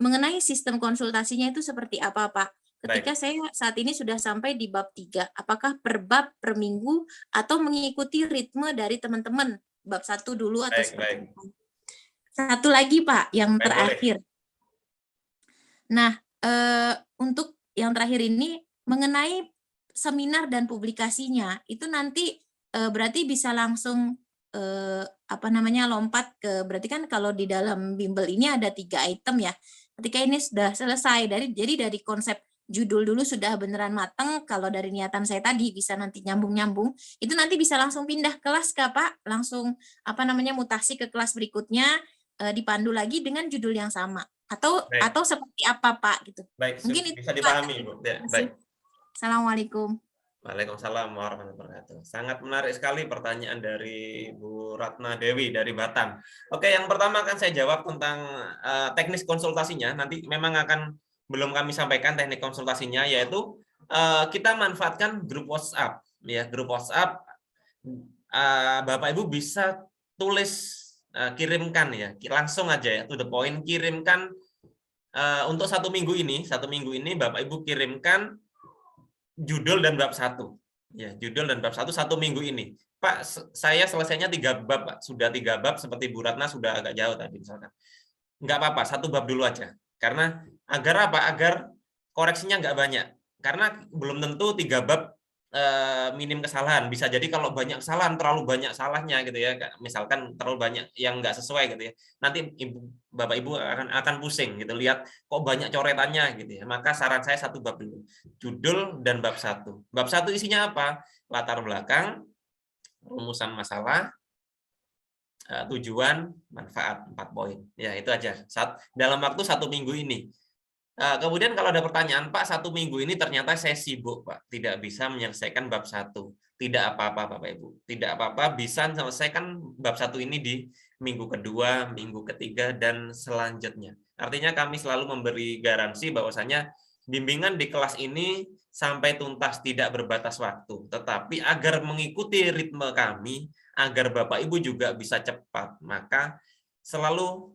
S9: mengenai sistem konsultasinya itu seperti apa, Pak? Ketika saya saat ini sudah sampai di bab 3, apakah per bab, per minggu, atau mengikuti ritme dari teman-teman? Bab 1 dulu atau seperti apa? Satu lagi, Pak, yang terakhir. Nah, untuk yang terakhir ini mengenai seminar dan publikasinya, itu nanti berarti bisa langsung lompat ke, berarti kan kalau di dalam bimbel ini ada 3 item ya. Ketika ini sudah selesai, jadi dari konsep judul dulu sudah beneran mateng, kalau dari niatan saya tadi bisa nanti nyambung-nyambung, itu nanti bisa langsung pindah kelas Kak Pak, langsung mutasi ke kelas berikutnya, dipandu lagi dengan judul yang sama. Atau seperti apa Pak gitu.
S2: Baik,
S9: mungkin
S2: bisa
S9: itu,
S2: dipahami Bu. Ya, baik.
S9: Assalamualaikum.
S2: Waalaikumsalam warahmatullahi wabarakatuh. Sangat menarik sekali pertanyaan dari Bu Ratna Dewi dari Batam. Oke, yang pertama akan saya jawab tentang teknis konsultasinya. Nanti memang belum kami sampaikan teknik konsultasinya, yaitu kita manfaatkan grup WhatsApp. Ya, grup WhatsApp, Bapak Ibu bisa tulis, kirimkan ya, langsung aja ya, to the point, kirimkan untuk 1 minggu ini. 1 minggu ini Bapak Ibu kirimkan judul dan bab 1. Ya, judul dan bab 1 minggu ini. Pak, saya selesainya 3 bab, Pak. Sudah 3 bab seperti Bu Ratna sudah agak jauh tadi misalkan. Enggak apa-apa, 1 bab dulu aja. Karena agar apa? Agar koreksinya enggak banyak. Karena belum tentu 3 bab minim kesalahan. Bisa jadi kalau banyak kesalahan, terlalu banyak salahnya gitu ya. Misalkan terlalu banyak yang enggak sesuai gitu ya. Nanti Bapak Ibu akan pusing gitu, lihat kok banyak coretannya gitu ya. Maka saran saya 1 bab dulu. Judul dan bab 1. Bab 1 isinya apa? Latar belakang, rumusan masalah, tujuan, manfaat, 4 poin. Ya, itu aja. Dalam waktu 1 minggu ini. Kemudian kalau ada pertanyaan, Pak, 1 minggu ini ternyata saya sibuk, Pak. Tidak bisa menyelesaikan bab 1. Tidak apa-apa, Bapak Ibu. Tidak apa-apa, bisa menyelesaikan bab 1 ini di minggu kedua, minggu ketiga, dan selanjutnya. Artinya kami selalu memberi garansi bahwasanya bimbingan di kelas ini sampai tuntas, tidak berbatas waktu. Tetapi agar mengikuti ritme kami, agar Bapak Ibu juga bisa cepat, maka selalu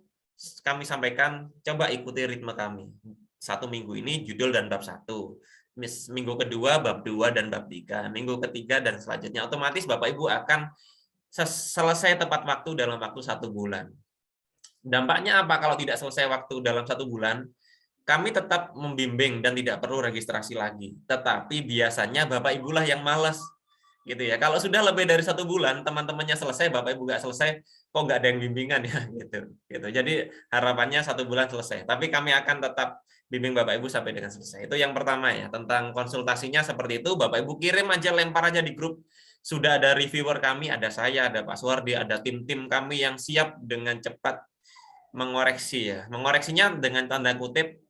S2: kami sampaikan, coba ikuti ritme kami. 1 minggu ini judul dan bab 1. Minggu kedua bab 2 dan bab 3. Minggu ketiga dan selanjutnya. Otomatis Bapak Ibu akan selesai tepat waktu dalam waktu 1 bulan. Dampaknya apa kalau tidak selesai waktu dalam 1 bulan? Kami tetap membimbing dan tidak perlu registrasi lagi. Tetapi biasanya Bapak Ibu lah yang malas, gitu ya. Kalau sudah lebih dari 1 bulan, teman-temannya selesai, Bapak Ibu nggak selesai, kok nggak ada yang bimbingan ya, gitu. Jadi harapannya 1 bulan selesai. Tapi kami akan tetap bimbing Bapak Ibu sampai dengan selesai. Itu yang pertama ya. Tentang konsultasinya seperti itu, Bapak Ibu kirim aja, lempar aja di grup. Sudah ada reviewer kami, ada saya, ada Pak Suwardi, ada tim-tim kami yang siap dengan cepat mengoreksi ya. Mengoreksinya dengan tanda kutip,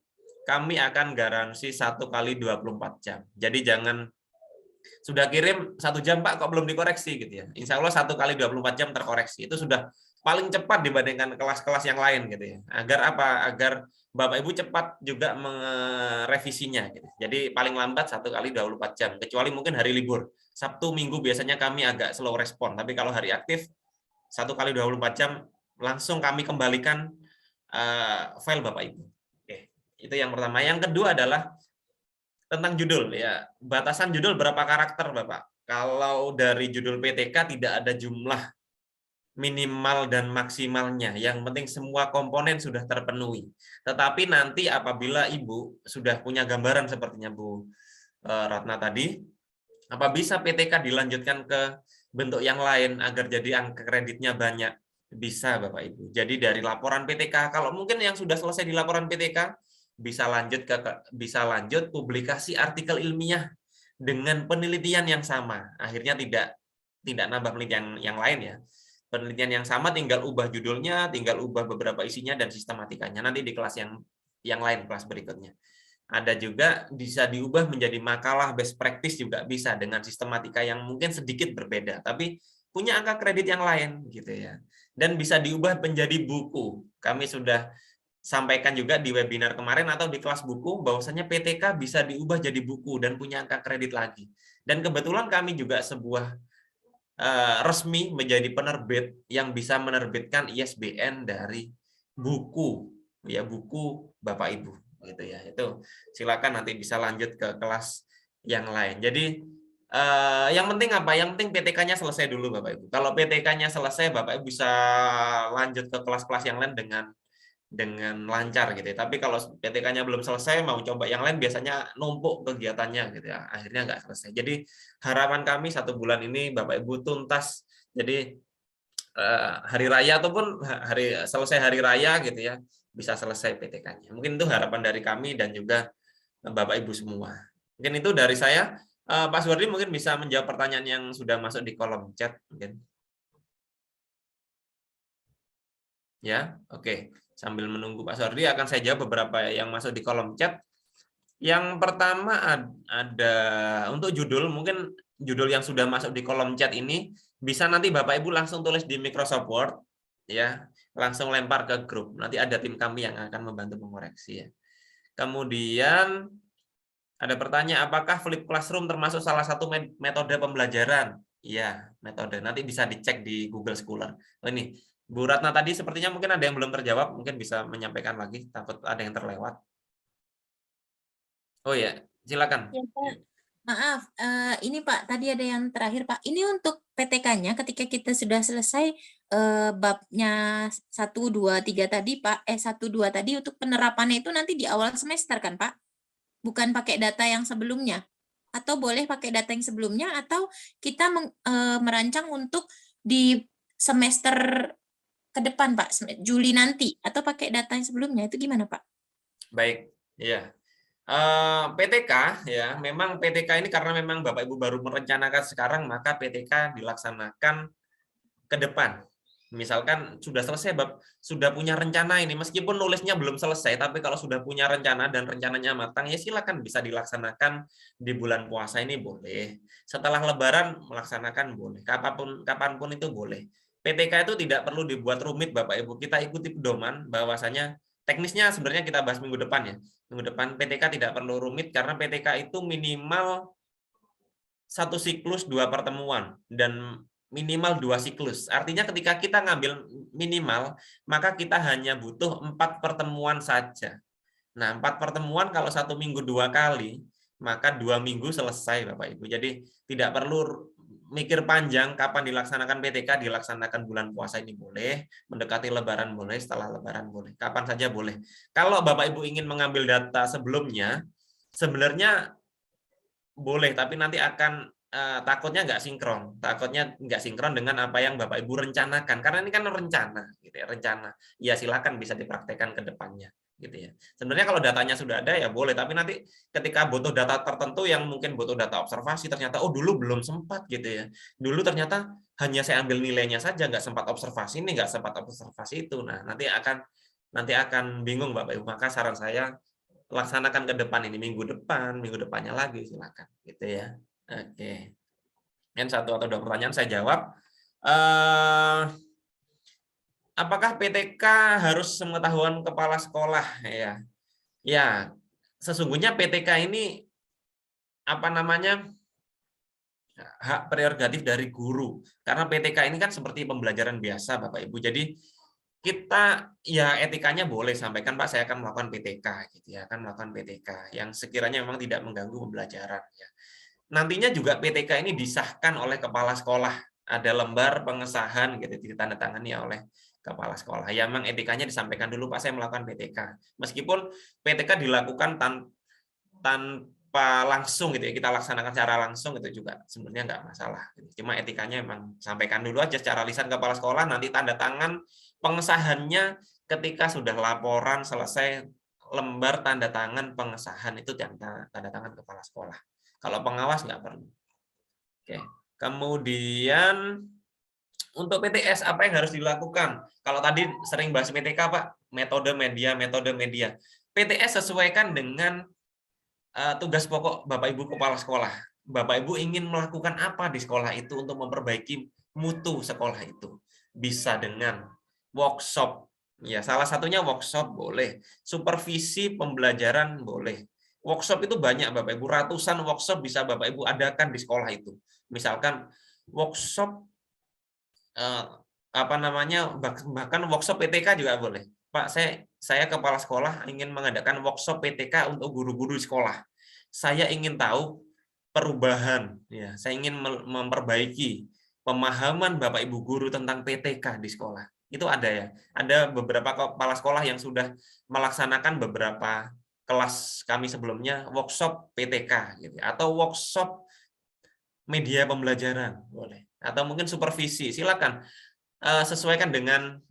S2: kami akan garansi 1 kali 24 jam. Jadi jangan sudah kirim 1 jam Pak kok belum dikoreksi gitu ya. Insya Allah 1 kali 24 jam terkoreksi. Itu sudah paling cepat dibandingkan kelas-kelas yang lain gitu ya. Agar apa? Agar Bapak Ibu cepat juga merevisinya gitu. Jadi paling lambat 1 kali 24 jam. Kecuali mungkin hari libur. Sabtu, Minggu biasanya kami agak slow respon. Tapi kalau hari aktif 1 kali 24 jam langsung kami kembalikan file Bapak Ibu. Itu yang pertama. Yang kedua adalah tentang judul ya. Batasan judul berapa karakter, Bapak? Kalau dari judul PTK tidak ada jumlah minimal dan maksimalnya. Yang penting semua komponen sudah terpenuhi. Tetapi nanti apabila Ibu sudah punya gambaran sepertinya Bu Ratna tadi, apa bisa PTK dilanjutkan ke bentuk yang lain agar jadi angka kreditnya banyak? Bisa Bapak Ibu. Jadi dari laporan PTK, kalau mungkin yang sudah selesai di laporan PTK, bisa lanjut publikasi artikel ilmiah dengan penelitian yang sama. Akhirnya tidak nambah penelitian yang lain ya. Penelitian yang sama tinggal ubah judulnya, tinggal ubah beberapa isinya dan sistematikanya. Nanti di kelas yang lain, kelas berikutnya. Ada juga bisa diubah menjadi makalah best practice juga bisa dengan sistematika yang mungkin sedikit berbeda, tapi punya angka kredit yang lain gitu ya. Dan bisa diubah menjadi buku. Kami sudah sampaikan juga di webinar kemarin atau di kelas buku bahwasanya PTK bisa diubah jadi buku dan punya angka kredit lagi. Dan kebetulan kami juga sebuah resmi menjadi penerbit yang bisa menerbitkan ISBN dari buku ya, buku Bapak Ibu gitu ya. Itu silakan nanti bisa lanjut ke kelas yang lain. Jadi yang penting apa? Yang penting PTK-nya selesai dulu Bapak Ibu. Kalau PTK-nya selesai, Bapak Ibu bisa lanjut ke kelas-kelas yang lain dengan lancar gitu ya. Tapi kalau PTK-nya belum selesai, mau coba yang lain biasanya numpuk kegiatannya gitu ya. Akhirnya nggak selesai. Jadi harapan kami 1 bulan ini Bapak Ibu tuntas. Jadi hari raya ataupun selesai hari raya gitu ya, bisa selesai PTK-nya. Mungkin itu harapan dari kami dan juga Bapak Ibu semua. Mungkin itu dari saya. Pak Suwardi mungkin bisa menjawab pertanyaan yang sudah masuk di kolom chat mungkin. Ya, oke. Sambil menunggu Pak Suwardi akan saya jawab beberapa yang masuk di kolom chat. Yang pertama ada untuk judul, mungkin judul yang sudah masuk di kolom chat ini bisa nanti Bapak Ibu langsung tulis di Microsoft Word ya, langsung lempar ke grup. Nanti ada tim kami yang akan membantu mengoreksi ya. Kemudian ada pertanyaan, apakah Flip Classroom termasuk salah satu metode pembelajaran? Iya, metode. Nanti bisa dicek di Google Scholar. Oh, ini Bu Ratna tadi sepertinya mungkin ada yang belum terjawab, mungkin bisa menyampaikan lagi, takut ada yang terlewat. Oh ya, silakan.
S9: Ya, Pak. Maaf, ini Pak, tadi ada yang terakhir Pak. Ini untuk PTK-nya ketika kita sudah selesai babnya 1, 2, 3 tadi Pak, 1, 2 tadi untuk penerapannya itu nanti di awal semester kan Pak? Bukan pakai data yang sebelumnya? Atau boleh pakai data yang sebelumnya, atau kita merancang untuk di semester ke depan Pak, Juli nanti, atau pakai data yang sebelumnya, itu gimana Pak?
S2: Baik, ya. PTK ya, memang PTK ini karena memang Bapak Ibu baru merencanakan sekarang, maka PTK dilaksanakan ke depan. Misalkan sudah selesai, sudah punya rencana ini, meskipun nulisnya belum selesai, tapi kalau sudah punya rencana dan rencananya matang, ya silakan bisa dilaksanakan di bulan puasa ini boleh. Setelah Lebaran melaksanakan boleh, kapanpun itu boleh. PTK itu tidak perlu dibuat rumit Bapak Ibu, kita ikuti pedoman bahwasanya teknisnya sebenarnya kita bahas minggu depan ya. Minggu depan PTK tidak perlu rumit karena PTK itu minimal 1 siklus 2 pertemuan dan minimal 2 siklus. Artinya ketika kita ngambil minimal, maka kita hanya butuh 4 pertemuan saja. Nah, 4 pertemuan kalau 1 minggu 2 kali, maka 2 minggu selesai Bapak Ibu. Jadi tidak perlu mikir panjang kapan dilaksanakan PTK, dilaksanakan bulan puasa ini boleh, mendekati lebaran boleh, setelah lebaran boleh, kapan saja boleh. Kalau Bapak Ibu ingin mengambil data sebelumnya, sebenarnya boleh, tapi nanti akan takutnya nggak sinkron dengan apa yang Bapak Ibu rencanakan, karena ini kan rencana, gitu ya, rencana. Ya silakan bisa dipraktekkan ke depannya, gitu ya. Sebenarnya kalau datanya sudah ada ya boleh, tapi nanti ketika butuh data tertentu yang mungkin butuh data observasi, ternyata oh dulu belum sempat gitu ya. Dulu ternyata hanya saya ambil nilainya saja, nggak sempat observasi ini, nggak sempat observasi itu. Nah nanti akan bingung Bapak Ibu. Maka saran saya laksanakan ke depan ini, minggu depannya lagi silakan, gitu ya. Oke. Yang 1 atau 2 pertanyaan saya jawab. Apakah PTK harus sepengetahuan kepala sekolah? Ya, sesungguhnya PTK ini apa namanya hak prerogatif dari guru. Karena PTK ini kan seperti pembelajaran biasa, Bapak Ibu. Jadi kita ya etikanya boleh sampaikan Pak, saya akan melakukan PTK gitu ya, akan melakukan PTK yang sekiranya memang tidak mengganggu pembelajaran ya. Nantinya juga PTK ini disahkan oleh kepala sekolah, ada lembar pengesahan gitu ditandatangani oleh kepala sekolah. Ya memang etikanya disampaikan dulu Pak, saya melakukan PTK. Meskipun PTK dilakukan tanpa langsung gitu ya, kita laksanakan secara langsung itu juga sebenarnya nggak masalah. Cuma etikanya memang sampaikan dulu aja secara lisan kepala sekolah, nanti tanda tangan pengesahannya ketika sudah laporan selesai, lembar tanda tangan pengesahan itu tanda tangan kepala sekolah. Kalau pengawas nggak perlu. Oke. Kemudian untuk PTS apa yang harus dilakukan? Kalau tadi sering bahas PTK Pak, metode media. PTS sesuaikan dengan tugas pokok Bapak Ibu kepala sekolah. Bapak Ibu ingin melakukan apa di sekolah itu untuk memperbaiki mutu sekolah itu? Bisa dengan workshop. Ya, salah satunya workshop boleh. Supervisi pembelajaran boleh. Workshop itu banyak Bapak Ibu, ratusan workshop bisa Bapak Ibu adakan di sekolah itu. Misalkan workshop bahkan workshop PTK juga boleh. Pak, saya kepala sekolah ingin mengadakan workshop PTK untuk guru-guru di sekolah. Saya ingin tahu perubahan, ya. Saya ingin memperbaiki pemahaman Bapak Ibu guru tentang PTK di sekolah. Itu ada ya. Ada beberapa kepala sekolah yang sudah melaksanakan beberapa kelas kami sebelumnya workshop PTK gitu, atau workshop media pembelajaran boleh, atau mungkin supervisi. Silakan sesuaikan dengan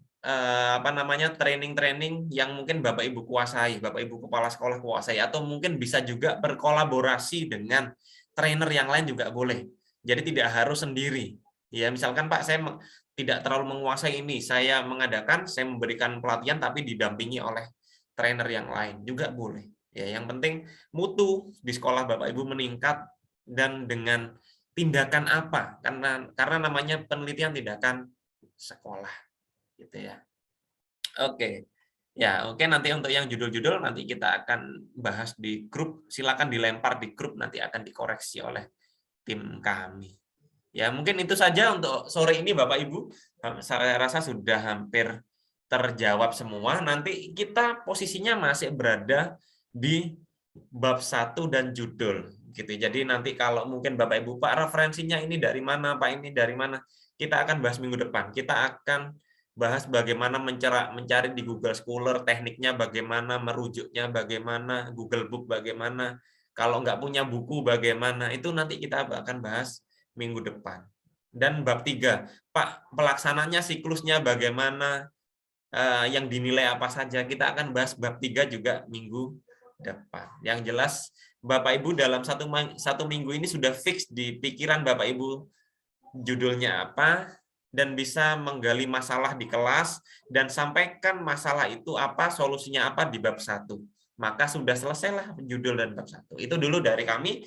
S2: training yang mungkin Bapak Ibu kuasai, Bapak Ibu kepala sekolah kuasai, atau mungkin bisa juga berkolaborasi dengan trainer yang lain juga boleh. Jadi tidak harus sendiri. Ya, misalkan Pak, saya tidak terlalu menguasai ini, saya memberikan pelatihan tapi didampingi oleh trainer yang lain juga boleh. Ya, yang penting mutu di sekolah Bapak Ibu meningkat, dan dengan tindakan apa? Karena namanya penelitian tindakan sekolah, gitu ya. Oke. Ya, oke, nanti untuk yang judul-judul nanti kita akan bahas di grup. Silakan dilempar di grup, nanti akan dikoreksi oleh tim kami. Ya, mungkin itu saja untuk sore ini Bapak Ibu. Saya rasa sudah hampir terjawab semua. Nanti kita posisinya masih berada di bab 1 dan judul gitu. Jadi nanti kalau mungkin Bapak Ibu, Pak, referensinya ini dari mana, Pak, ini dari mana? Kita akan bahas minggu depan. Kita akan bahas bagaimana mencari di Google Scholar, tekniknya bagaimana, merujuknya bagaimana, Google Book bagaimana. Kalau nggak punya buku bagaimana, itu nanti kita akan bahas minggu depan. Dan bab 3, Pak, pelaksananya siklusnya bagaimana, yang dinilai apa saja, kita akan bahas bab 3 juga minggu depan. Yang jelas Bapak Ibu dalam satu minggu ini sudah fix di pikiran Bapak Ibu judulnya apa, dan bisa menggali masalah di kelas dan sampaikan masalah itu apa, solusinya apa di bab 1. Maka sudah selesailah judul dan bab 1. Itu dulu dari kami.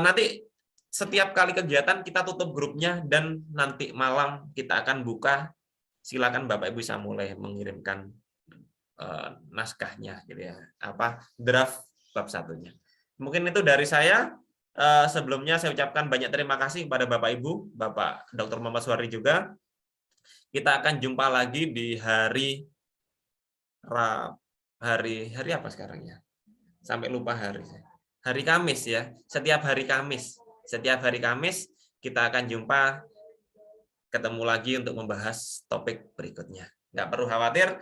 S2: Nanti setiap kali kegiatan kita tutup grupnya, dan nanti malam kita akan buka. Silakan Bapak Ibu bisa mulai mengirimkan naskahnya gitu ya, draft bab 1-nya. Mungkin itu dari saya. Sebelumnya saya ucapkan banyak terima kasih kepada Bapak Ibu, Bapak Dr. Muhammad Suwardi juga. Kita akan jumpa lagi di hari apa sekarang ya? Sampai lupa hari. Hari Kamis ya. Setiap hari Kamis kita akan jumpa, ketemu lagi untuk membahas topik berikutnya. Nggak perlu khawatir,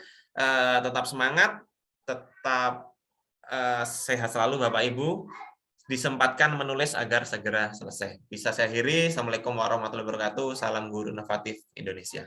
S2: tetap semangat, tetap sehat selalu Bapak Ibu. Disempatkan menulis agar segera selesai. Bisa saya akhiri. Assalamualaikum warahmatullahi wabarakatuh. Salam guru inovatif Indonesia.